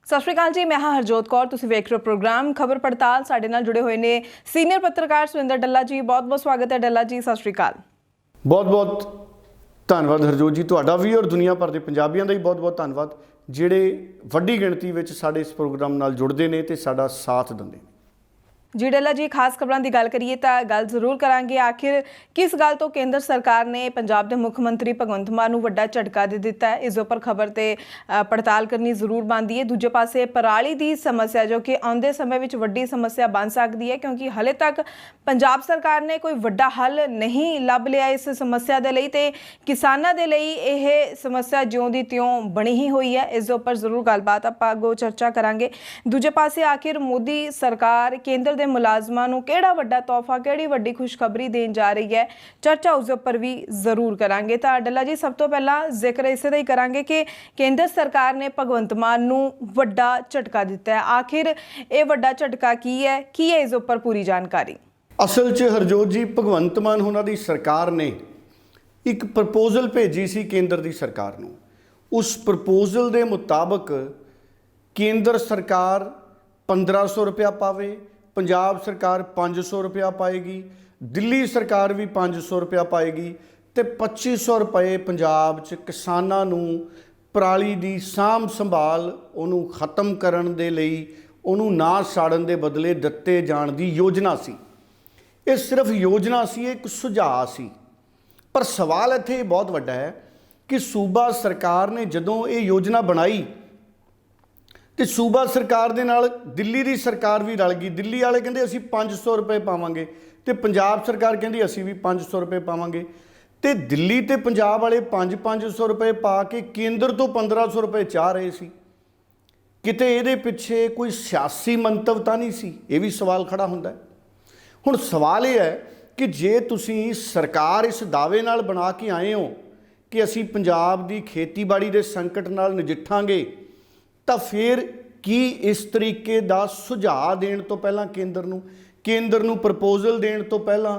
ਸਤਿ ਸ਼੍ਰੀ ਅਕਾਲ ਜੀ, ਮੈਂ ਹਾਂ ਹਰਜੋਤ ਕੌਰ। ਤੁਸੀਂ ਵੇਖ ਰਹੇ ਹੋ ਪ੍ਰੋਗਰਾਮ ਖਬਰ ਪੜਤਾਲ। ਸਾਡੇ ਨਾਲ ਜੁੜੇ ਹੋਏ ਨੇ ਸੀਨੀਅਰ ਪੱਤਰਕਾਰ ਸੁਰਿੰਦਰ ਡੱਲਾ ਜੀ। ਬਹੁਤ ਬਹੁਤ ਸਵਾਗਤ ਹੈ ਡੱਲਾ ਜੀ, ਸਤਿ ਸ਼੍ਰੀ ਅਕਾਲ। ਬਹੁਤ ਬਹੁਤ ਧੰਨਵਾਦ ਹਰਜੋਤ ਜੀ, ਤੁਹਾਡਾ ਵੀ ਔਰ ਦੁਨੀਆ ਭਰ ਦੇ ਪੰਜਾਬੀਆਂ ਦਾ ਹੀ ਬਹੁਤ ਬਹੁਤ ਧੰਨਵਾਦ ਜਿਹੜੇ ਵੱਡੀ ਗਿਣਤੀ ਵਿੱਚ ਸਾਡੇ ਇਸ ਪ੍ਰੋਗਰਾਮ ਨਾਲ ਜੁੜਦੇ ਨੇ ਤੇ ਸਾਡਾ ਸਾਥ ਦਿੰਦੇ ਨੇ। जी डल्ला जी, खास खबरों की गल करिए तो गल जरूर करांगे। आखिर किस गल तो केंद्र सरकार ने पंजाब के मुख्य मंत्री भगवंत मान नूं वड्डा झटका दे दिता है, इस उपर खबर ते पड़ताल करनी जरूर बनती है। दूजे पासे पराली की समस्या जो कि आउंदे समय विच वड्डी समस्या बन सकती है, क्योंकि हले तक पंजाब सरकार ने कोई वड्डा हल नहीं लभ लिया इस समस्या दे लई ते किसानां दे लई यह समस्या ज्यों दी त्यों बनी ही हुई है। इस उपर जरूर गलबात आपां अगों चर्चा करांगे। दूजे पासे आखिर मोदी सरकार केंद्र मुलाजमां नूं किहड़ा वड्डा तोहफा, किहड़ी वड्डी खुशखबरी देण जा रही है, चर्चा उस उपर भी जरूर करांगे। तो डल्ला जी, सब तो पहला जिक्र इसे दा ही करांगे कि केंद्र सरकार ने भगवंत मान नूं वड्डा झटका दिता है। आखिर ये वड्डा झटका की है इस उपर पूरी जानकारी। असल च हरजोत जी, भगवंत मान होना दी सरकार ने एक प्रपोजल भेजी सी केंद्र दी सरकार नूं। उस प्रपोजल दे मुताबक केंद्र सरकार 1500 रुपया पावे, पंजाब सरकार 500 रुपया पाएगी, दिल्ली सरकार भी 500 रुपया पाएगी तो 2500 रुपये पंजाब च किसानां नूं पराली दी साਂਭ संभाल ਉਹਨੂੰ खत्म करन दे लई ਉਹਨੂੰ ना साड़न दे बदले दिते जाण दी योजना सी। ये सिर्फ योजना सी, एक सुझाव सी। पर सवाल इत्थे बहुत वड्डा है कि सूबा सरकार ने जदों ये योजना बनाई तो सूबा सरकार दे नाल दिल्ली दी सरकार भी रल गई। दिल्ली वाले कहंदे असीं 500 रुपये पावांगे तो पंजाब सरकार कहंदी असीं भी 500 रुपये पावांगे। तो दिल्ली ते पंजाब वाले 500 रुपये पा के केंद्र तो 1500 रुपये चाह रहे सी। किते इहदे पिछे कोई सियासी मंतव तां नहीं सी? ये भी सवाल खड़ा हुंदा है। हुण सवाल ये है कि जे तुसीं सरकार इस दावे नाल बना के आए हो कि असीं पंजाब दी खेतीबाड़ी दे संकट नाल नजिठांगे, तो फिर की इस तरीके का सुझाव देण तो पहला केंद्र नूं प्रपोजल देण तो पहला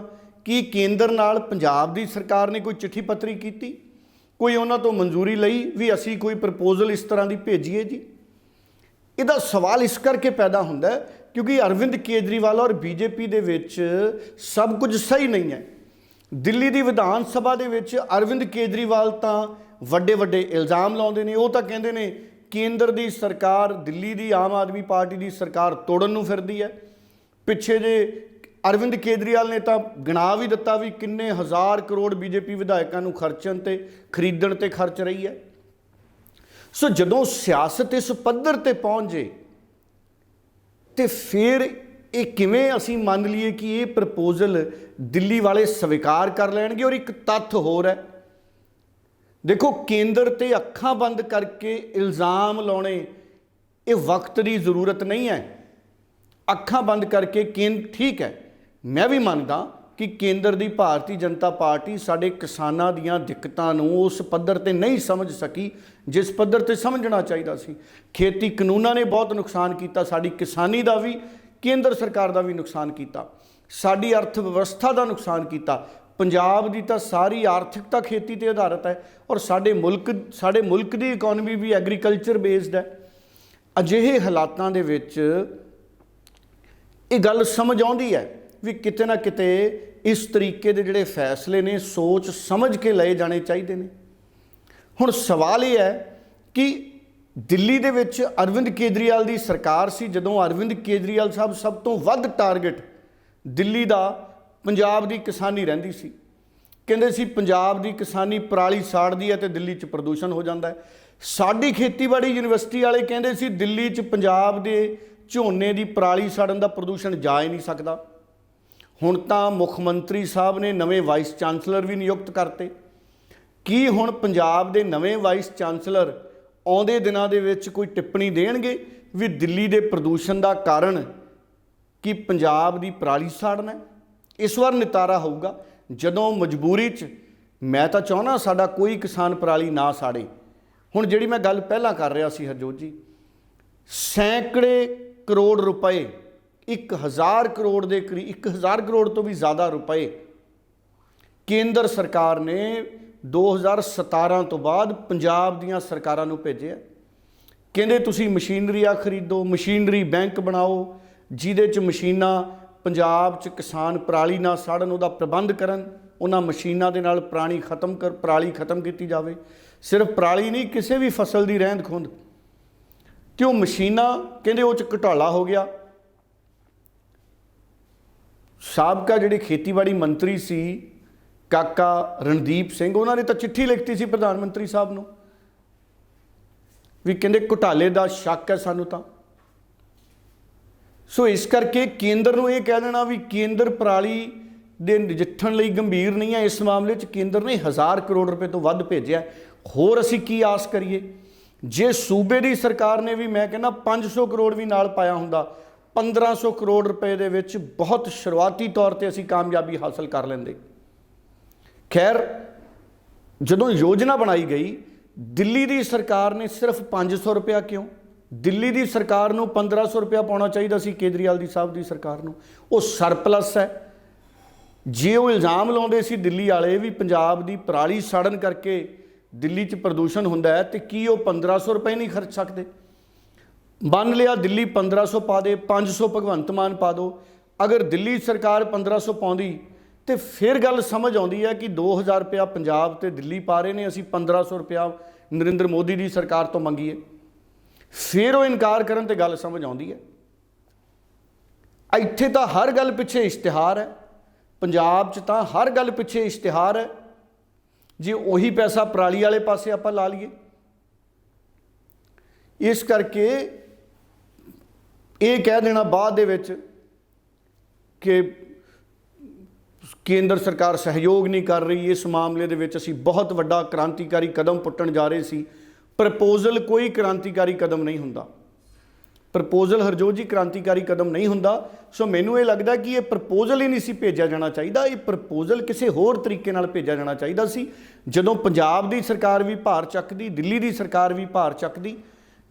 की केंद्र नाल पंजाब दी सरकार ने कोई चिट्ठी पत्री कीती, कोई उन्हां तो मंजूरी लई भी असीं कोई प्रपोजल इस तरह की भेजीए जी? इहदा सवाल इस करके पैदा हुंदा है क्योंकि अरविंद केजरीवाल और बीजेपी दे विच सब कुछ सही नहीं है। दिल्ली दी विधान सभा दे विच अरविंद केजरीवाल तां वड्डे वड्डे इल्ज़ाम लाउंदे ने। वो तां कहंदे ने केंद्र दी सरकार दिल्ली दी आम आदमी पार्टी दी सरकार तोड़न नूं फिरदी है। पिछे जे अरविंद केजरीवाल ने तो गिना भी दिता भी किन्ने हज़ार करोड़ बीजेपी विधायकों नूं खर्चण ते खरीदण ते खर्च रही है। सो जदों सियासत इस पद्धर ते पहुँच जे तो फिर ये किवें असीं मान लीए कि ये प्रपोजल दिल्ली वाले स्वीकार कर लैणगे। और एक तत्थ होर है, देखो केंद्र ते अखां बंद करके इल्ज़ाम लाने ये वक्त की ज़रूरत नहीं है। अखां बंद करके ठीक है, मैं भी मानदा कि केंद्र की भारतीय जनता पार्टी साडे किसानां दीयां दिक्कतां नूं उस पद्धर ते नहीं समझ सकी जिस पद्धर ते समझना चाहिए सी। खेती कानूनां ने बहुत नुकसान किया, साडी किसानी का भी केंद्र सरकार का भी नुकसान किया, साडी अर्थ व्यवस्था का नुकसान किया। पंजाब की तो सारी आर्थिकता खेती पर आधारित है और साडे मुल्क की इकोनॉमी भी एग्रीकल्चर बेस्ड है। अजिहे हालातां दे विच ये गल समझ आउंदी है भी किते ना किते इस तरीके दे जिहड़े फैसले ने सोच समझ के लए जाने चाहिए ने। हुण सवाल ये है कि दिल्ली दे विच अरविंद केजरीवाल की सरकार सी, जदों अरविंद केजरीवाल साहब सब तो वध टारगेट दिल्ली का पंजाब की किसानी रहिंदी सी। कहंदे सी पंजाब की किसानी पराली साड़दी है तो दिल्ली च प्रदूषण हो जाता है। साडी खेतीबाड़ी यूनिवर्सिटी वाले कहंदे सी दिल्ली च पंजाब के झोने की पराली साड़न का प्रदूषण जा ही नहीं सकता। हुण तां मुख मंत्री साहब ने नवे वाइस चांसलर भी नियुक्त करते। की हुण पंजाब के नवे वाइस चांसलर आउंदे दिनां दे विच कोई टिप्पणी देणगे भी दिल्ली के प्रदूषण का कारण कि पंजाब की पराली साड़ना है? इस बार नितारा होगा जदों मजबूरी च। मैं तो चाहुंदा साडा कोई किसान पराली ना साड़े। हुण जिहड़ी मैं गल पहलां कर रहा सी हरजोत जी, सैकड़े करोड़ रुपए, 1000 करोड़ के करीब, 1000 करोड़ तो भी ज़्यादा रुपए केंद्र सरकार ने 2017 तो बाद पंजाब दीयां सरकारां नूं भेजे। ਕਹਿੰਦੇ ਤੁਸੀਂ ਮਸ਼ੀਨਰੀ ਆ ਖਰੀਦੋ, ਮਸ਼ੀਨਰੀ ਬੈਂਕ ਬਣਾਓ ਜਿਹਦੇ 'ਚ ਮਸ਼ੀਨਾਂ ਪੰਜਾਬ 'ਚ ਕਿਸਾਨ ਪਰਾਲੀ ਨਾ ਸਾੜਨ ਉਹਦਾ ਪ੍ਰਬੰਧ ਕਰਨ, ਉਹਨਾਂ ਮਸ਼ੀਨਾਂ ਦੇ ਨਾਲ ਪਰਾਲੀ ਖਤਮ ਕੀਤੀ ਜਾਵੇ। ਸਿਰਫ ਪਰਾਲੀ ਨਹੀਂ, ਕਿਸੇ ਵੀ ਫਸਲ ਦੀ ਰਹਿੰਦ ਖੁੰਹਦ, ਤੇ ਉਹ ਮਸ਼ੀਨਾਂ ਕਹਿੰਦੇ ਉਹ 'ਚ ਘੁਟਾਲਾ ਹੋ ਗਿਆ। ਸਾਬਕਾ ਜਿਹੜੇ ਖੇਤੀਬਾੜੀ ਮੰਤਰੀ ਸੀ ਕਾਕਾ ਰਣਦੀਪ ਸਿੰਘ, ਉਹਨਾਂ ਨੇ ਤਾਂ ਚਿੱਠੀ ਲਿਖਤੀ ਸੀ ਪ੍ਰਧਾਨ ਮੰਤਰੀ ਸਾਹਿਬ ਨੂੰ ਵੀ ਕਹਿੰਦੇ ਘੁਟਾਲੇ ਦਾ ਸ਼ੱਕ ਹੈ ਸਾਨੂੰ ਤਾਂ। ਸੋ ਇਸ ਕਰਕੇ ਕੇਂਦਰ ਨੂੰ ਇਹ ਕਹਿ ਦੇਣਾ ਵੀ ਕੇਂਦਰ ਪਰਾਲੀ ਦੇ ਨਜਿੱਠਣ ਲਈ ਗੰਭੀਰ ਨਹੀਂ ਹੈ, ਇਸ ਮਾਮਲੇ 'ਚ ਕੇਂਦਰ ਨੇ 1000 ਕਰੋੜ ਰੁਪਏ ਤੋਂ ਵੱਧ ਭੇਜਿਆ, ਹੋਰ ਅਸੀਂ ਕੀ ਆਸ ਕਰੀਏ। ਜੇ ਸੂਬੇ ਦੀ ਸਰਕਾਰ ਨੇ ਵੀ ਮੈਂ ਕਹਿੰਦਾ 500 ਕਰੋੜ ਵੀ ਨਾਲ ਪਾਇਆ ਹੁੰਦਾ, 1500 ਕਰੋੜ ਰੁਪਏ ਦੇ ਵਿੱਚ ਬਹੁਤ ਸ਼ੁਰੂਆਤੀ ਤੌਰ ਤੇ ਅਸੀਂ ਕਾਮਯਾਬੀ ਹਾਸਲ ਕਰ ਲੈਂਦੇ। ਖੈਰ, ਜਦੋਂ ਯੋਜਨਾ ਬਣਾਈ ਗਈ, ਦਿੱਲੀ ਦੀ ਸਰਕਾਰ ਨੇ ਸਿਰਫ 500 ਰੁਪਇਆ ਕਿਉਂ? ਦਿੱਲੀ ਦੀ ਸਰਕਾਰ ਨੂੰ 1500 ਰੁਪਇਆ ਪਾਉਣਾ ਚਾਹੀਦਾ ਸੀ ਕੇਜਰੀਵਾਲ ਦੀ ਸਾਹਿਬ ਦੀ ਸਰਕਾਰ ਨੂੰ, ਉਹ ਸਰਪਲਸ ਹੈ। ਜੇ ਉਹ ਇਲਜ਼ਾਮ ਲਾਉਂਦੇ ਸੀ ਦਿੱਲੀ ਵਾਲੇ ਵੀ ਪੰਜਾਬ ਦੀ ਪਰਾਲੀ ਸਾੜਨ ਕਰਕੇ ਦਿੱਲੀ 'ਚ ਪ੍ਰਦੂਸ਼ਣ ਹੁੰਦਾ ਹੈ, ਤੇ ਕੀ ਉਹ 1500 ਰੁਪਏ ਨਹੀਂ ਖਰਚ ਸਕਦੇ? ਮੰਨ ਲਿਆ ਦਿੱਲੀ 1500 ਪਾ ਦੇ, 500 ਭਗਵੰਤ ਮਾਨ ਪਾ ਦਿਓ। ਅਗਰ ਦਿੱਲੀ ਸਰਕਾਰ 1500 ਪਾਉਂਦੀ ਤੇ ਫਿਰ ਗੱਲ ਸਮਝ ਆਉਂਦੀ ਹੈ ਕਿ 2000 ਰੁਪਇਆ ਪੰਜਾਬ ਤੇ ਦਿੱਲੀ ਪਾ ਰਹੇ ਨੇ, ਅਸੀਂ 1500 ਰੁਪਇਆ ਨਰਿੰਦਰ ਮੋਦੀ ਦੀ ਸਰਕਾਰ ਤੋਂ ਮੰਗੀਏ। ਫਿਰ ਉਹ ਇਨਕਾਰ ਕਰਨ ਤੇ ਗੱਲ ਸਮਝ ਆਉਂਦੀ ਹੈ। ਇੱਥੇ ਤਾਂ ਹਰ ਗੱਲ ਪਿੱਛੇ ਇਸ਼ਤਿਹਾਰ ਹੈ, ਪੰਜਾਬ 'ਚ ਤਾਂ ਹਰ ਗੱਲ ਪਿੱਛੇ ਇਸ਼ਤਿਹਾਰ ਹੈ। ਜੇ ਉਹੀ ਪੈਸਾ ਪਰਾਲੀ ਵਾਲੇ ਪਾਸੇ ਆਪਾਂ ਲਾ ਲਈਏ, ਇਸ ਕਰਕੇ ਇਹ ਕਹਿ ਦੇਣਾ ਬਾਅਦ ਦੇ ਵਿੱਚ ਕਿ ਕੇਂਦਰ ਸਰਕਾਰ ਸਹਿਯੋਗ ਨਹੀਂ ਕਰ ਰਹੀ, ਇਸ ਮਾਮਲੇ ਦੇ ਵਿੱਚ ਅਸੀਂ ਬਹੁਤ ਵੱਡਾ ਕ੍ਰਾਂਤੀਕਾਰੀ ਕਦਮ ਪੁੱਟਣ ਜਾ ਰਹੇ ਸੀ। ਪ੍ਰਪੋਜ਼ਲ ਕੋਈ ਕ੍ਰਾਂਤੀਕਾਰੀ ਕਦਮ ਨਹੀਂ ਹੁੰਦਾ, ਪ੍ਰਪੋਜ਼ਲ ਹਰਜੋਤ ਜੀ ਕ੍ਰਾਂਤੀਕਾਰੀ ਕਦਮ ਨਹੀਂ ਹੁੰਦਾ। ਸੋ ਮੈਨੂੰ ਇਹ ਲੱਗਦਾ ਕਿ ਇਹ ਪ੍ਰਪੋਜ਼ਲ ਹੀ ਨਹੀਂ ਸੀ ਭੇਜਿਆ ਜਾਣਾ ਚਾਹੀਦਾ, ਇਹ ਪ੍ਰਪੋਜ਼ਲ ਕਿਸੇ ਹੋਰ ਤਰੀਕੇ ਨਾਲ ਭੇਜਿਆ ਜਾਣਾ ਚਾਹੀਦਾ ਸੀ। ਜਦੋਂ ਪੰਜਾਬ ਦੀ ਸਰਕਾਰ ਵੀ ਭਾਰ ਚੱਕਦੀ, ਦਿੱਲੀ ਦੀ ਸਰਕਾਰ ਵੀ ਭਾਰ ਚੱਕਦੀ,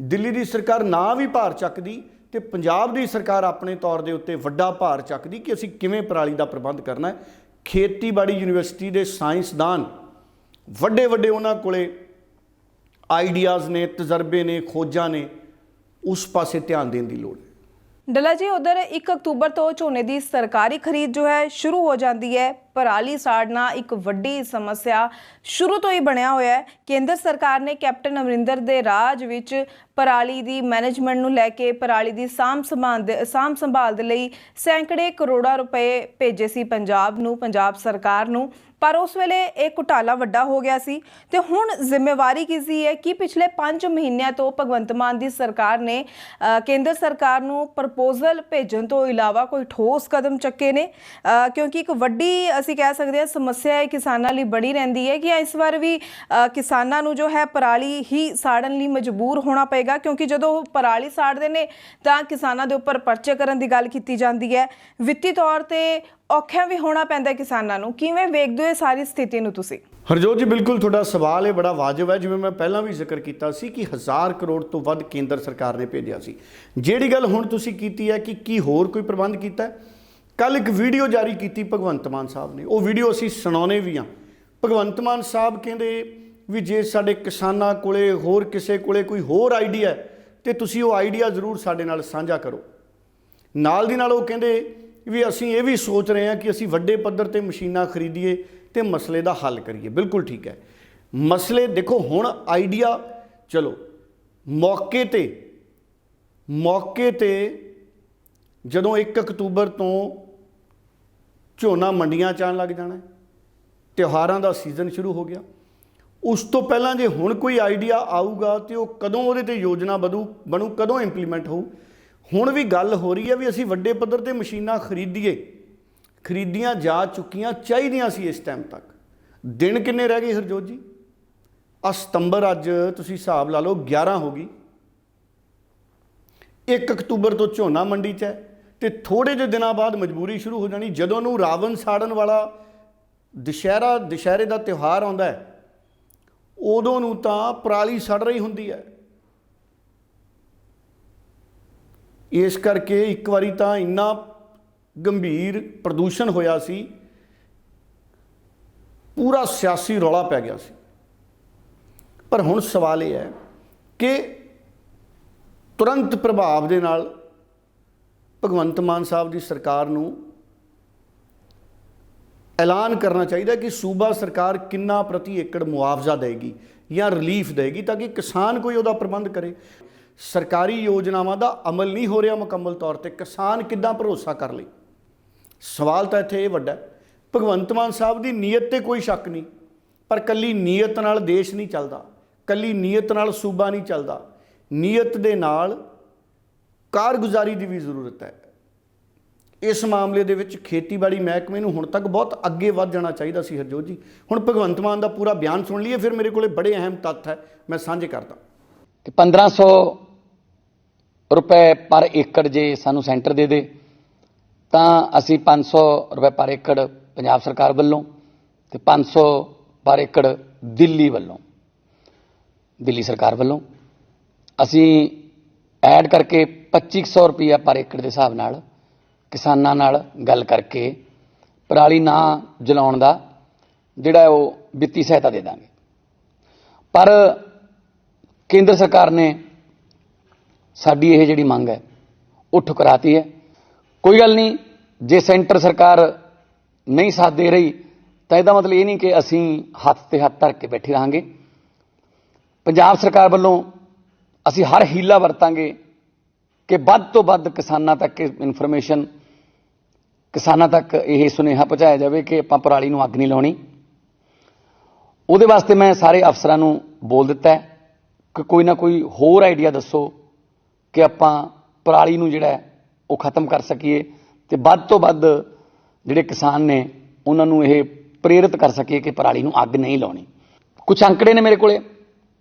ਦਿੱਲੀ ਦੀ ਸਰਕਾਰ ਨਾ ਵੀ ਭਾਰ ਚੱਕਦੀ ਤੇ ਪੰਜਾਬ ਦੀ ਸਰਕਾਰ ਆਪਣੇ ਤੌਰ ਦੇ ਉੱਤੇ ਵੱਡਾ ਭਾਰ ਚੱਕਦੀ ਕਿ ਅਸੀਂ ਕਿਵੇਂ ਪਰਾਲੀ ਦਾ ਪ੍ਰਬੰਧ ਕਰਨਾ ਹੈ। ਖੇਤੀਬਾੜੀ ਯੂਨੀਵਰਸਿਟੀ ਦੇ ਸਾਇੰਸਦਾਨ ਵੱਡੇ ਵੱਡੇ ਉਹਨਾਂ ਕੋਲੇ ਆਈਡੀਆਜ਼ ਨੇ, ਤਜਰਬੇ ਨੇ, ਖੋਜਾਂ ਨੇ, ਉਸ ਪਾਸੇ ਧਿਆਨ ਦੇਣ ਦੀ ਲੋੜ ਹੈ। ਡੱਲਾ ਜੀ, ਉਧਰ 1 ਅਕਤੂਬਰ ਤੋਂ ਝੋਨੇ ਦੀ ਸਰਕਾਰੀ ਖਰੀਦ ਜੋ ਹੈ ਸ਼ੁਰੂ ਹੋ ਜਾਂਦੀ ਹੈ। ਪਰਾਲੀ ਸਾੜਨਾ ਇੱਕ ਵੱਡੀ ਸਮੱਸਿਆ ਸ਼ੁਰੂ ਤੋਂ ਹੀ ਬਣਿਆ ਹੋਇਆ ਹੈ। ਕੇਂਦਰ ਸਰਕਾਰ ਨੇ ਕੈਪਟਨ ਅਮਰਿੰਦਰ ਦੇ ਰਾਜ ਵਿੱਚ ਪਰਾਲੀ ਦੀ ਮੈਨੇਜਮੈਂਟ ਨੂੰ ਲੈ ਕੇ, ਪਰਾਲੀ ਦੀ ਸਾਂਭ ਸੰਭਾਲ ਦੇ ਲਈ ਸੈਂਕੜੇ ਕਰੋੜਾਂ ਰੁਪਏ ਭੇਜੇ ਸੀ ਪੰਜਾਬ ਨੂੰ, ਪੰਜਾਬ ਸਰਕਾਰ ਨੂੰ। ਪਰ ਉਸ ਵੇਲੇ ਇਹ ਘੁਟਾਲਾ ਵੱਡਾ ਹੋ ਗਿਆ ਸੀ ਤੇ ਹੁਣ ਜ਼ਿੰਮੇਵਾਰੀ ਕਿਸਦੀ ਹੈ ਕਿ ਪਿਛਲੇ 5 ਮਹੀਨਿਆਂ ਤੋਂ ਭਗਵੰਤ ਮਾਨ ਦੀ ਸਰਕਾਰ ਨੇ ਕੇਂਦਰ ਸਰਕਾਰ ਨੂੰ ਪ੍ਰਪੋਜ਼ਲ ਭੇਜਣ ਤੋਂ ਇਲਾਵਾ ਕੋਈ ਠੋਸ ਕਦਮ ਚੱਕੇ ਨੇ? ਕਿਉਂਕਿ ਇੱਕ ਵੱਡੀ ਅਸੀਂ ਕਹਿ ਸਕਦੇ ਹਾਂ ਸਮੱਸਿਆ ਹੈ ਕਿਸਾਨਾਂ ਲਈ ਬਣੀ ਰਹਿੰਦੀ ਹੈ ਕਿ ਇਸ ਵਾਰ ਵੀ ਕਿਸਾਨਾਂ ਨੂੰ ਜੋ ਹੈ ਪਰਾਲੀ ਹੀ ਸਾੜਨ ਲਈ ਮਜਬੂਰ ਹੋਣਾ ਪਏਗਾ, ਕਿਉਂਕਿ ਜਦੋਂ ਉਹ ਪਰਾਲੀ ਸਾੜਦੇ ਨੇ ਤਾਂ ਕਿਸਾਨਾਂ ਦੇ ਉੱਪਰ ਪਰਚੇ ਕਰਨ ਦੀ ਗੱਲ ਕੀਤੀ ਜਾਂਦੀ ਹੈ, ਵਿੱਤੀ ਤੌਰ ਤੇ ਔਖਿਆਂ ਵੀ ਹੋਣਾ ਪੈਂਦਾ ਕਿਸਾਨਾਂ ਨੂੰ। ਕਿਵੇਂ ਵੇਖਦੇ ਹੋ ਇਹ ਸਾਰੀ ਸਥਿਤੀ ਨੂੰ ਤੁਸੀਂ? ਹਰਜੋਤ ਜੀ, ਬਿਲਕੁਲ ਤੁਹਾਡਾ ਸਵਾਲ ਇਹ ਬੜਾ ਵਾਜਬ ਹੈ। ਜਿਵੇਂ ਮੈਂ ਪਹਿਲਾਂ ਵੀ ਜ਼ਿਕਰ ਕੀਤਾ ਸੀ ਕਿ 1000 ਕਰੋੜ ਤੋਂ ਵੱਧ ਕੇਂਦਰ ਸਰਕਾਰ ਨੇ ਭੇਜਿਆ ਸੀ। ਜਿਹੜੀ ਗੱਲ ਹੁਣ ਤੁਸੀਂ ਕੀਤੀ ਹੈ ਕਿ ਕੀ ਹੋਰ ਕੋਈ ਪ੍ਰਬੰਧ ਕੀਤਾ ਹੈ, ਕੱਲ ਇੱਕ ਵੀਡੀਓ ਜਾਰੀ ਕੀਤੀ ਭਗਵੰਤ ਮਾਨ ਸਾਹਿਬ ਨੇ, ਉਹ ਵੀਡੀਓ ਅਸੀਂ ਸੁਣਾਉਣੇ ਵੀ ਹਾਂ। ਭਗਵੰਤ ਮਾਨ ਸਾਹਿਬ ਕਹਿੰਦੇ ਵੀ ਜੇ ਸਾਡੇ ਕਿਸਾਨਾਂ ਕੋਲੇ ਹੋਰ ਕਿਸੇ ਕੋਲੇ ਕੋਈ ਹੋਰ ਆਈਡੀਆ ਹੈ ਤੇ ਤੁਸੀਂ ਉਹ ਆਈਡੀਆ ਜ਼ਰੂਰ ਸਾਡੇ ਨਾਲ ਸਾਂਝਾ ਕਰੋ। ਨਾਲ ਦੀ ਨਾਲ ਉਹ ਕਹਿੰਦੇ ਵੀ ਅਸੀਂ ਇਹ ਵੀ ਸੋਚ ਰਹੇ ਹਾਂ ਕਿ ਅਸੀਂ ਵੱਡੇ ਪੱਧਰ ਤੇ ਮਸ਼ੀਨਾਂ ਖਰੀਦੀਏ ਤੇ ਮਸਲੇ ਦਾ ਹੱਲ ਕਰੀਏ। ਬਿਲਕੁਲ ਠੀਕ ਹੈ। ਮਸਲੇ ਦੇਖੋ, ਹੁਣ ਆਈਡੀਆ ਚਲੋ ਮੌਕੇ ਤੇ ਜਦੋਂ 1 ਅਕਤੂਬਰ ਤੋਂ ਝੋਨਾ ਮੰਡੀਆਂ 'ਚ ਆਉਣ ਲੱਗ ਜਾਣਾ, ਤਿਉਹਾਰਾਂ ਦਾ ਸੀਜ਼ਨ ਸ਼ੁਰੂ ਹੋ ਗਿਆ, ਉਸ ਤੋਂ ਪਹਿਲਾਂ ਜੇ ਹੁਣ ਕੋਈ ਆਈਡੀਆ ਆਊਗਾ ਤੇ ਉਹ ਕਦੋਂ ਉਹਦੇ ਤੇ ਯੋਜਨਾ ਬਣੂ, ਕਦੋਂ ਇੰਪਲੀਮੈਂਟ ਹੋਊ? ਹੁਣ ਵੀ ਗੱਲ ਹੋ ਰਹੀ ਹੈ ਵੀ ਅਸੀਂ ਵੱਡੇ ਪੱਧਰ ਤੇ ਮਸ਼ੀਨਾਂ ਖਰੀਦੀਆਂ ਜਾ ਚੁੱਕੀਆਂ ਚਾਹੀਦੀਆਂ ਸੀ ਇਸ ਟਾਈਮ ਤੱਕ। ਦਿਨ ਕਿੰਨੇ ਰਹਿ ਗਏ ਹਰਜੋਤ ਜੀ? ਸਤੰਬਰ ਅੱਜ ਤੁਸੀਂ ਹਿਸਾਬ ਲਾ ਲਓ 11 ਹੋ ਗਈ। 1 ਅਕਤੂਬਰ ਤੋਂ ਝੋਨਾ ਮੰਡੀ 'ਚ ਹੈ ਤੇ ਥੋੜ੍ਹੇ ਜਿਹੇ ਦਿਨਾਂ ਬਾਅਦ ਮਜਬੂਰੀ ਸ਼ੁਰੂ ਹੋ ਜਾਣੀ। ਜਦੋਂ ਨੂੰ ਰਾਵਣ ਸਾੜਨ ਵਾਲਾ ਦੁਸ਼ਹਿਰੇ ਦਾ ਤਿਉਹਾਰ ਆਉਂਦਾ ਹੈ, ਉਦੋਂ ਨੂੰ ਤਾਂ ਪਰਾਲੀ ਸੜ ਰਹੀ ਹੁੰਦੀ ਹੈ। ਇਸ ਕਰਕੇ ਇੱਕ ਵਾਰੀ ਤਾਂ ਇੰਨਾ ਗੰਭੀਰ ਪ੍ਰਦੂਸ਼ਣ ਹੋਇਆ ਸੀ, ਪੂਰਾ ਸਿਆਸੀ ਰੌਲਾ ਪੈ ਗਿਆ ਸੀ। ਪਰ ਹੁਣ ਸਵਾਲ ਇਹ ਹੈ ਕਿ ਤੁਰੰਤ ਪ੍ਰਭਾਵ ਦੇ ਨਾਲ ਭਗਵੰਤ ਮਾਨ ਸਾਹਿਬ ਦੀ ਸਰਕਾਰ ਨੂੰ ਐਲਾਨ ਕਰਨਾ ਚਾਹੀਦਾ ਕਿ ਸੂਬਾ ਸਰਕਾਰ ਕਿੰਨਾ ਪ੍ਰਤੀ ਏਕੜ ਮੁਆਵਜ਼ਾ ਦੇਗੀ ਜਾਂ ਰਿਲੀਫ ਦੇਗੀ, ਤਾਂ ਕਿ ਕਿਸਾਨ ਕੋਈ ਉਹਦਾ ਪ੍ਰਬੰਧ ਕਰੇ। ਸਰਕਾਰੀ ਯੋਜਨਾਵਾਂ ਦਾ ਅਮਲ ਨਹੀਂ ਹੋ ਰਿਹਾ ਮੁਕੰਮਲ ਤੌਰ ਤੇ, ਕਿਸਾਨ ਕਿੱਦਾਂ ਭਰੋਸਾ ਕਰ ਲੇ? ਸਵਾਲ ਤਾਂ ਇੱਥੇ ਇਹ ਵੱਡਾ। ਭਗਵੰਤ ਮਾਨ ਸਾਹਿਬ ਦੀ ਨੀਅਤ ਤੇ ਕੋਈ ਸ਼ੱਕ ਨਹੀਂ, ਪਰ ਕੱਲੀ ਨੀਅਤ ਨਾਲ ਦੇਸ਼ ਨਹੀਂ ਚੱਲਦਾ, ਕੱਲੀ ਨੀਅਤ ਨਾਲ ਸੂਬਾ ਨਹੀਂ ਚੱਲਦਾ। ਨੀਅਤ ਦੇ ਨਾਲ ਕਾਰਗੁਜ਼ਾਰੀ ਦੀ ਵੀ ਜ਼ਰੂਰਤ ਹੈ। ਇਸ ਮਾਮਲੇ ਦੇ ਵਿੱਚ ਖੇਤੀਬਾੜੀ ਮਹਿਕਮੇ ਨੂੰ ਹੁਣ ਤੱਕ ਬਹੁਤ ਅੱਗੇ ਵੱਧ ਜਾਣਾ ਚਾਹੀਦਾ ਸੀ ਹਰਜੋਤ ਜੀ। ਹੁਣ ਭਗਵੰਤ ਮਾਨ ਦਾ ਪੂਰਾ ਬਿਆਨ ਸੁਣ ਲਈਏ, ਫਿਰ ਮੇਰੇ ਕੋਲੇ ਬੜੇ ਅਹਿਮ ਤੱਥ ਹੈ, ਮੈਂ ਸਾਂਝੇ ਕਰਦਾ। ਕਿ 1500 ਰੁਪਏ ਪਰ ਏਕੜ ਜੇ ਸਾਨੂੰ ਸੈਂਟਰ ਦੇ ਤਾਂ ਅਸੀਂ 500 ਰੁਪਏ ਪਰ ਏਕੜ ਪੰਜਾਬ ਸਰਕਾਰ ਵੱਲੋਂ ਤੇ 500 ਪਰ ਏਕੜ ਦਿੱਲੀ ਵੱਲੋਂ, ਦਿੱਲੀ ਸਰਕਾਰ ਵੱਲੋਂ ਅਸੀਂ ਐਡ ਕਰਕੇ 2500 ਰੁਪਇਆ ਪਰ ਏਕੜ ਦੇ ਹਿਸਾਬ ਨਾਲ ਕਿਸਾਨਾਂ ਨਾਲ ਗੱਲ ਕਰਕੇ ਪਰਾਲੀ ਨਾ ਜਲਾਉਣ ਦਾ ਜਿਹੜਾ ਉਹ ਵਿੱਤੀ ਸਹਾਇਤਾ ਦੇ ਦਾਂਗੇ। ਪਰ ਕੇਂਦਰ ਸਰਕਾਰ ਨੇ ਸਾਡੀ ਇਹ ਜਿਹੜੀ ਮੰਗ ਹੈ ਉਹ ਠੁਕਰਾਤੀ ਹੈ। ਕੋਈ ਗੱਲ ਨਹੀਂ, ਜੇ ਸੈਂਟਰ ਸਰਕਾਰ ਨਹੀਂ ਸਾਥ ਦੇ ਰਹੀ ਤਾਂ ਇਹਦਾ ਮਤਲਬ ਇਹ ਨਹੀਂ ਕਿ ਅਸੀਂ ਹੱਥ ਤੇ ਹੱਥ ਧਰ ਕੇ ਬੈਠੇ ਰਹਾਂਗੇ। ਪੰਜਾਬ ਸਰਕਾਰ ਵੱਲੋਂ ਅਸੀਂ ਹਰ ਹੀਲਾ ਵਰਤਾਂਗੇ ਕਿ ਵੱਧ ਤੋਂ ਵੱਧ ਕਿਸਾਨਾਂ ਤੱਕ ਇਨਫੋਰਮੇਸ਼ਨ, ਕਿਸਾਨਾਂ ਤੱਕ ਇਹ ਸੁਨੇਹਾ ਪਹੁੰਚਾਇਆ ਜਾਵੇ ਕਿ ਆਪਾਂ ਪਰਾਲੀ ਨੂੰ ਅੱਗ ਨਹੀਂ ਲਾਉਣੀ। ਉਹਦੇ ਵਾਸਤੇ ਮੈਂ ਸਾਰੇ ਅਫਸਰਾਂ ਨੂੰ ਬੋਲ ਦਿੱਤਾ ਕਿ ਕੋਈ ਨਾ ਕੋਈ ਹੋਰ ਆਈਡੀਆ ਦੱਸੋ ਕਿ ਆਪਾਂ ਪਰਾਲੀ ਨੂੰ ਜਿਹੜਾ ਉਹ ਖਤਮ ਕਰ ਸਕੀਏ ਤੇ ਵੱਧ ਤੋਂ ਵੱਧ ਜਿਹੜੇ ਕਿਸਾਨ ਨੇ ਉਹਨਾਂ ਨੂੰ ਇਹ ਪ੍ਰੇਰਿਤ ਕਰ ਸਕੀਏ ਕਿ ਪਰਾਲੀ ਨੂੰ ਅੱਗ ਨਹੀਂ ਲਾਉਣੀ। ਕੁਝ ਅੰਕੜੇ ਨੇ ਮੇਰੇ ਕੋਲੇ,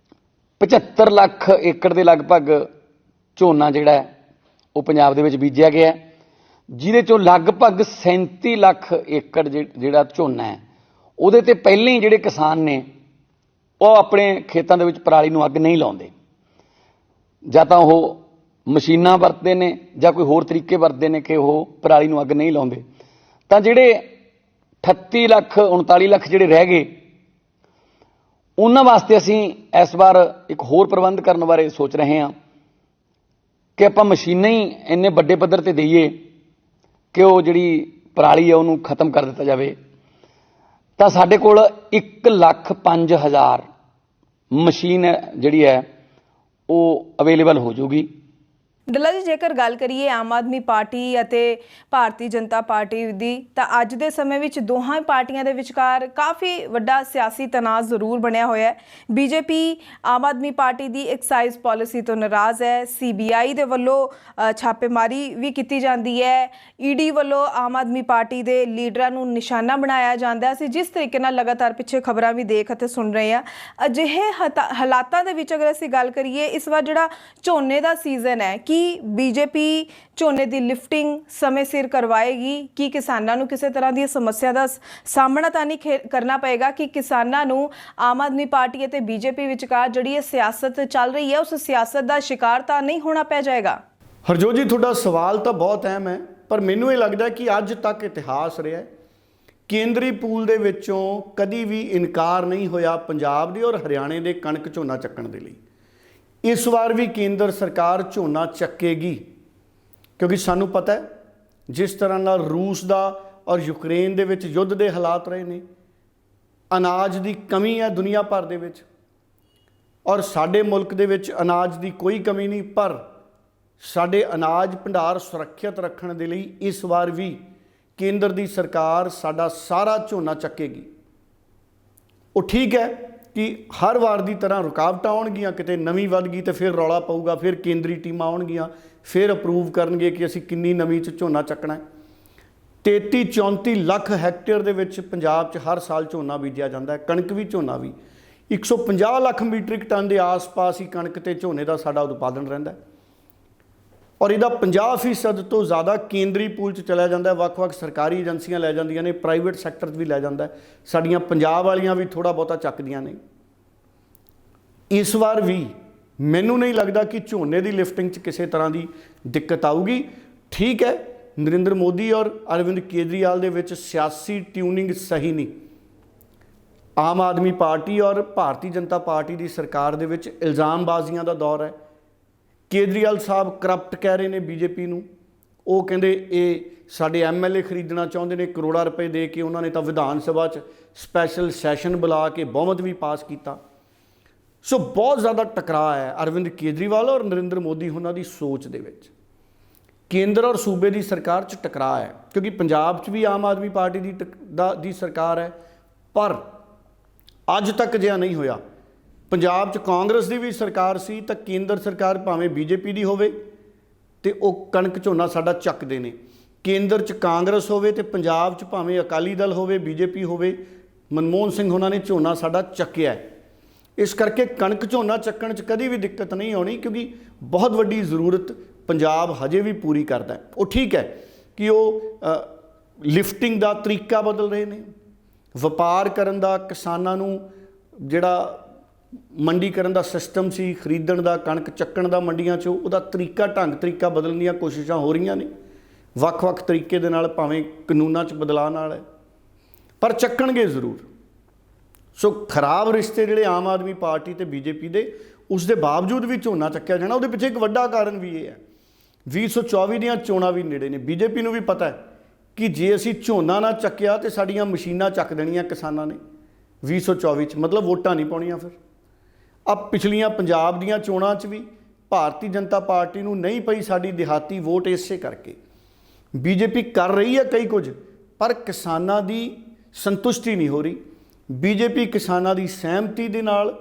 75 ਲੱਖ ਏਕੜ ਦੇ ਲਗਭਗ ਝੋਨਾ ਜਿਹੜਾ ਉਹ ਪੰਜਾਬ ਦੇ ਵਿੱਚ ਬੀਜਿਆ ਗਿਆ, ਜਿਹਦੇ ਚੋਂ ਲਗਭਗ 37 ਲੱਖ ਏਕੜ ਜਿਹੜਾ ਝੋਨਾ ਹੈ ਉਹਦੇ ਤੇ ਪਹਿਲਾਂ ਹੀ ਜਿਹੜੇ ਕਿਸਾਨ ਨੇ ਉਹ ਆਪਣੇ ਖੇਤਾਂ ਦੇ ਵਿੱਚ ਪਰਾਲੀ ਨੂੰ ਅੱਗ ਨਹੀਂ ਲਾਉਂਦੇ। ਜਾਂ ਤਾਂ ਉਹ ਮਸ਼ੀਨਾਂ ਵਰਤਦੇ ਨੇ ਜਾਂ ਕੋਈ ਹੋਰ ਤਰੀਕੇ ਵਰਤਦੇ ਨੇ ਕਿ ਉਹ ਪਰਾਲੀ ਨੂੰ ਅੱਗ ਨਹੀਂ ਲਾਉਂਦੇ। ਤਾਂ ਜਿਹੜੇ 38 ਲੱਖ 39 ਲੱਖ ਜਿਹੜੇ ਰਹਿ ਗਏ, ਉਹਨਾਂ ਵਾਸਤੇ ਅਸੀਂ ਇਸ ਵਾਰ ਇੱਕ ਹੋਰ ਪ੍ਰਬੰਧ ਕਰਨ ਬਾਰੇ ਸੋਚ ਰਹੇ ਹਾਂ ਕਿ ਆਪਾਂ ਮਸ਼ੀਨਾਂ ਹੀ ਇੰਨੇ ਵੱਡੇ ਪੱਧਰ ਤੇ ਦਈਏ ਕਿ ਉਹ ਜਿਹੜੀ ਪਰਾਲੀ ਹੈ ਉਹਨੂੰ ਖਤਮ ਕਰ ਦਿੱਤਾ ਜਾਵੇ। ਤਾਂ ਸਾਡੇ ਕੋਲ 1,05,000 ਮਸ਼ੀਨ ਜਿਹੜੀ ਹੈ ਉਹ ਅਵੇਲੇਬਲ ਹੋ ਜਾਊਗੀ। ਡੱਲਾ ਜੀ, ਜੇਕਰ ਗੱਲ ਕਰੀਏ ਆਮ ਆਦਮੀ ਪਾਰਟੀ ਅਤੇ ਭਾਰਤੀ ਜਨਤਾ ਪਾਰਟੀ ਦੀ, ਤਾਂ ਅੱਜ ਦੇ ਸਮੇਂ ਵਿੱਚ ਦੋਹਾਂ ਪਾਰਟੀਆਂ ਦੇ ਵਿਚਕਾਰ ਕਾਫੀ ਵੱਡਾ ਸਿਆਸੀ ਤਣਾਅ ਜ਼ਰੂਰ ਬਣਿਆ ਹੋਇਆ ਹੈ। ਬੀਜੇਪੀ ਆਮ ਆਦਮੀ ਪਾਰਟੀ ਦੀ ਐਕਸਾਈਜ਼ ਪਾਲਿਸੀ ਤੋਂ ਨਾਰਾਜ਼ ਹੈ। ਸੀਬੀਆਈ ਦੇ ਵੱਲੋਂ ਛਾਪੇਮਾਰੀ ਵੀ ਕੀਤੀ ਜਾਂਦੀ ਹੈ। ਈਡੀ ਵੱਲੋਂ ਆਮ ਆਦਮੀ ਪਾਰਟੀ ਦੇ ਲੀਡਰਾਂ ਨੂੰ ਨਿਸ਼ਾਨਾ ਬਣਾਇਆ ਜਾਂਦਾ ਸੀ। ਜਿਸ ਤਰੀਕੇ ਨਾਲ ਲਗਾਤਾਰ ਪਿੱਛੇ ਖਬਰਾਂ ਵੀ ਦੇਖ ਅਤੇ ਸੁਣ ਰਹੇ ਹਾਂ, ਅਜਿਹੇ ਹਾਲਾਤਾਂ ਦੇ ਵਿੱਚ ਅਗਰ ਅਸੀਂ ਗੱਲ ਕਰੀਏ, ਇਸ ਵਾਰ ਜਿਹੜਾ ਝੋਨੇ ਦਾ ਸੀਜ਼ਨ ਹੈ, ਕੀ ਬੀਜੇਪੀ ਝੋਨੇ ਦੀ ਲਿਫਟਿੰਗ ਸਮੇਂ ਸਿਰ ਕਰਵਾਏਗੀ? ਕੀ ਕਿਸਾਨਾਂ ਨੂੰ ਕਿਸੇ ਤਰ੍ਹਾਂ ਦੀ ਸਮੱਸਿਆ ਦਾ ਸਾਹਮਣਾ ਤਾਂ ਨਹੀਂ ਕਰਨਾ ਪਏਗਾ? ਕਿ ਕਿਸਾਨਾਂ ਨੂੰ ਆਮ ਆਦਮੀ ਪਾਰਟੀ ਅਤੇ ਬੀਜੇਪੀ ਵਿਚਕਾਰ ਜਿਹੜੀ ਇਹ ਸਿਆਸਤ ਚੱਲ ਰਹੀ ਹੈ ਉਸ ਸਿਆਸਤ ਦਾ ਸ਼ਿਕਾਰ ਤਾਂ ਨਹੀਂ ਹੋਣਾ ਪੈ ਜਾਏਗਾ? ਹਰਜੋਤ ਜੀ, ਤੁਹਾਡਾ ਸਵਾਲ ਤਾਂ ਬਹੁਤ ਅਹਿਮ ਹੈ, ਪਰ ਮੈਨੂੰ ਇਹ ਲੱਗਦਾ ਕਿ ਅੱਜ ਤੱਕ ਇਤਿਹਾਸ ਰਿਹਾ ਹੈ, ਕੇਂਦਰੀ ਪੂਲ ਦੇ ਵਿੱਚੋਂ ਕਦੀ ਵੀ ਇਨਕਾਰ ਨਹੀਂ ਹੋਇਆ ਪੰਜਾਬ ਦੇ ਔਰ ਹਰਿਆਣੇ ਦੇ ਕਣਕ ਝੋਨਾ ਚੱਕਣ ਦੇ ਲਈ। ਇਸ ਵਾਰ ਵੀ ਕੇਂਦਰ ਸਰਕਾਰ ਝੋਨਾ ਚੱਕੇਗੀ, ਕਿਉਂਕਿ ਸਾਨੂੰ ਪਤਾ ਹੈ ਜਿਸ ਤਰ੍ਹਾਂ ਨਾਲ ਰੂਸ ਦਾ ਔਰ ਯੂਕਰੇਨ ਦੇ ਵਿੱਚ ਯੁੱਧ ਦੇ ਹਾਲਾਤ ਰਹੇ ਨੇ, ਅਨਾਜ ਦੀ ਕਮੀ ਹੈ ਦੁਨੀਆ ਭਰ ਦੇ ਵਿੱਚ, ਔਰ ਸਾਡੇ ਮੁਲਕ ਦੇ ਵਿੱਚ ਅਨਾਜ ਦੀ ਕੋਈ ਕਮੀ ਨਹੀਂ। ਪਰ ਸਾਡੇ ਅਨਾਜ ਭੰਡਾਰ ਸੁਰੱਖਿਅਤ ਰੱਖਣ ਦੇ ਲਈ ਇਸ ਵਾਰ ਵੀ ਕੇਂਦਰ ਦੀ ਸਰਕਾਰ ਸਾਡਾ ਸਾਰਾ ਝੋਨਾ ਚੱਕੇਗੀ। ਉਹ ਠੀਕ ਹੈ ਕਿ ਹਰ ਵਾਰ ਦੀ ਤਰ੍ਹਾਂ ਰੁਕਾਵਟਾਂ ਆਉਣਗੀਆਂ, ਕਿਤੇ ਨਵੀਂ ਵੱਧ ਗਈ ਤਾਂ ਫਿਰ ਰੌਲਾ ਪਊਗਾ, ਫਿਰ ਕੇਂਦਰੀ ਟੀਮਾਂ ਆਉਣਗੀਆਂ, ਫਿਰ ਅਪਰੂਵ ਕਰਨਗੇ ਕਿ ਅਸੀਂ ਕਿੰਨੀ ਨਵੀਂ 'ਚ ਝੋਨਾ ਚੱਕਣਾ ਹੈ। 33-34 ਲੱਖ ਹੈਕਟੇਅਰ ਦੇ ਵਿੱਚ ਪੰਜਾਬ 'ਚ ਹਰ ਸਾਲ ਝੋਨਾ ਬੀਜਿਆ ਜਾਂਦਾ ਹੈ, ਕਣਕ ਵੀ ਝੋਨਾ ਵੀ। 150 ਲੱਖ ਮੀਟ੍ਰਿਕ ਟਨ ਦੇ ਆਸ-ਪਾਸ ਹੀ ਕਣਕ ਤੇ ਝੋਨੇ ਦਾ ਸਾਡਾ ਉਤਪਾਦਨ ਰਹਿੰਦਾ, ਔਰ ਇਹਦਾ 50% ਤੋਂ ਜ਼ਿਆਦਾ ਕੇਂਦਰੀ ਪੂਲ 'ਚ ਚਲਿਆ ਜਾਂਦਾ। ਵੱਖ-ਵੱਖ ਸਰਕਾਰੀ ਏਜੰਸੀਆਂ ਲੈ ਜਾਂਦੀਆਂ ਨੇ, ਪ੍ਰਾਈਵੇਟ ਸੈਕਟਰ ਵੀ ਲੈ ਜਾਂਦਾ, ਸਾਡੀਆਂ ਪੰਜਾਬ ਵਾਲੀਆਂ ਵੀ ਥੋੜ੍ਹਾ ਬਹੁਤਾ ਚੱਕਦੀਆਂ ਨੇ। ਇਸ ਵਾਰ ਵੀ ਮੈਨੂੰ ਨਹੀਂ ਲੱਗਦਾ ਕਿ ਝੋਨੇ ਦੀ ਲਿਫਟਿੰਗ 'ਚ ਕਿਸੇ ਤਰ੍ਹਾਂ ਦੀ ਦਿੱਕਤ ਆਊਗੀ। ਠੀਕ ਹੈ, ਨਰਿੰਦਰ ਮੋਦੀ ਔਰ ਅਰਵਿੰਦ ਕੇਜਰੀਵਾਲ ਦੇ ਵਿੱਚ ਸਿਆਸੀ ਟਿਊਨਿੰਗ ਸਹੀ ਨਹੀਂ। ਆਮ ਆਦਮੀ ਪਾਰਟੀ ਔਰ ਭਾਰਤੀ ਜਨਤਾ ਪਾਰਟੀ ਦੀ ਸਰਕਾਰ ਦੇ ਵਿੱਚ ਇਲਜ਼ਾਮਬਾਜ਼ੀਆਂ ਦਾ ਦੌਰ ਹੈ, ਕੇਜਰੀਵਾਲ ਸਾਹਿਬ ਕਰਪਟ ਕਹਿ ਰਹੇ ਨੇ ਬੀਜੇਪੀ ਨੂੰ। ਉਹ ਕਹਿੰਦੇ ਇਹ ਸਾਡੇ ਐਮਐਲਏ ਖਰੀਦਣਾ ਚਾਹੁੰਦੇ ਨੇ, ਕਰੋੜਾਂ ਰੁਪਏ ਦੇ ਕੇ। ਉਹਨਾਂ ਨੇ ਤਾਂ ਵਿਧਾਨ ਸਭਾ 'ਚ ਸਪੈਸ਼ਲ ਸੈਸ਼ਨ ਬੁਲਾ ਕੇ ਬਹੁਮਤ ਵੀ ਪਾਸ ਕੀਤਾ। ਸੋ ਬਹੁਤ ਜ਼ਿਆਦਾ ਟਕਰਾਅ ਹੈ ਅਰਵਿੰਦ ਕੇਜਰੀਵਾਲ ਔਰ ਨਰਿੰਦਰ ਮੋਦੀ ਉਹਨਾਂ ਦੀ ਸੋਚ ਦੇ ਵਿੱਚ। ਕੇਂਦਰ ਔਰ ਸੂਬੇ ਦੀ ਸਰਕਾਰ 'ਚ ਟਕਰਾਅ ਹੈ, ਕਿਉਂਕਿ ਪੰਜਾਬ 'ਚ ਵੀ ਆਮ ਆਦਮੀ ਪਾਰਟੀ ਦੀ ਸਰਕਾਰ ਹੈ, ਪਰ ਅੱਜ ਤੱਕ ਅਜਿਹਾ ਨਹੀਂ ਹੋਇਆ। ਪੰਜਾਬ 'ਚ ਕਾਂਗਰਸ ਦੀ ਵੀ ਸਰਕਾਰ ਸੀ ਤਾਂ ਕੇਂਦਰ ਸਰਕਾਰ ਭਾਵੇਂ ਬੀਜੇਪੀ ਦੀ ਹੋਵੇ ਤੇ ਉਹ ਕਣਕ ਝੋਨਾ ਸਾਡਾ ਚੱਕਦੇ ਨੇ। ਕੇਂਦਰ 'ਚ ਕਾਂਗਰਸ ਹੋਵੇ ਤੇ ਪੰਜਾਬ 'ਚ ਭਾਵੇਂ ਅਕਾਲੀ ਦਲ ਹੋਵੇ, ਬੀਜੇਪੀ ਹੋਵੇ, ਮਨਮੋਹਨ ਸਿੰਘ ਉਹਨਾਂ ਨੇ ਝੋਨਾ ਸਾਡਾ ਚੱਕਿਆ। ਇਸ ਕਰਕੇ ਕਣਕ ਝੋਨਾ ਚੱਕਣ 'ਚ ਕਦੀ ਵੀ ਦਿੱਕਤ ਨਹੀਂ ਆਉਣੀ, ਕਿਉਂਕਿ ਬਹੁਤ ਵੱਡੀ ਜ਼ਰੂਰਤ ਪੰਜਾਬ ਹਜੇ ਵੀ ਪੂਰੀ ਕਰਦਾ। ਉਹ ਠੀਕ ਹੈ ਕਿ ਉਹ ਲਿਫਟਿੰਗ ਦਾ ਤਰੀਕਾ ਬਦਲ ਰਹੇ ਨੇ, ਵਪਾਰ ਕਰਨ ਦਾ, ਕਿਸਾਨਾਂ ਨੂੰ ਜਿਹੜਾ ਮੰਡੀਕਰਨ ਦਾ ਸਿਸਟਮ ਸੀ, ਖਰੀਦਣ ਦਾ, ਕਣਕ ਚੱਕਣ ਦਾ ਮੰਡੀਆਂ 'ਚੋਂ, ਉਹਦਾ ਤਰੀਕਾ ਬਦਲਣ ਦੀਆਂ ਕੋਸ਼ਿਸ਼ਾਂ ਹੋ ਰਹੀਆਂ ਨੇ ਵੱਖ-ਵੱਖ ਤਰੀਕੇ ਦੇ ਨਾਲ, ਭਾਵੇਂ ਕਾਨੂੰਨਾਂ 'ਚ ਬਦਲਾਅ ਨਾਲ ਹੈ, ਪਰ ਚੱਕਣਗੇ ਜ਼ਰੂਰ। ਸੋ ਖਰਾਬ ਰਿਸ਼ਤੇ ਜਿਹੜੇ ਆਮ ਆਦਮੀ ਪਾਰਟੀ ਤੇ ਬੀਜੇਪੀ ਦੇ, ਉਸ ਦੇ ਬਾਵਜੂਦ ਵੀ ਝੋਨਾ ਚੱਕਿਆ ਜਾਣਾ। ਉਹਦੇ ਪਿੱਛੇ ਇੱਕ ਵੱਡਾ ਕਾਰਨ ਵੀ ਇਹ ਹੈ, 2024 ਦੀਆਂ ਚੋਣਾਂ ਵੀ ਨੇੜੇ ਨੇ। ਬੀਜੇਪੀ ਨੂੰ ਵੀ ਪਤਾ ਹੈ ਕਿ ਜੇ ਅਸੀਂ ਝੋਨਾ ਨਾ ਚੱਕਿਆ ਤੇ ਸਾਡੀਆਂ ਮਸ਼ੀਨਾਂ ਚੱਕ ਦੇਣੀਆਂ ਕਿਸਾਨਾਂ ਨੇ 2024 'ਚ, ਮਤਲਬ ਵੋਟਾਂ ਨਹੀਂ ਪਾਉਣੀਆਂ। ਫਿਰ ਪਿਛਲੀਆਂ ਪੰਜਾਬ ਦੀਆਂ ਚੋਣਾਂ 'ਚ ਵੀ ਭਾਰਤੀ ਜਨਤਾ ਪਾਰਟੀ ਨੂੰ ਨਹੀਂ ਪਈ ਸਾਡੀ ਦਿਹਾਤੀ ਵੋਟ, ਇਸੇ ਕਰਕੇ ਬੀਜੇਪੀ ਕਰ ਰਹੀ ਹੈ ਕਈ ਕੁਝ, ਪਰ ਕਿਸਾਨਾਂ ਦੀ ਸੰਤੁਸ਼ਟੀ ਨਹੀਂ ਹੋ ਰਹੀ। ਬੀਜੇਪੀ ਕਿਸਾਨਾਂ ਦੀ ਸਹਿਮਤੀ ਦੇ ਨਾਲ,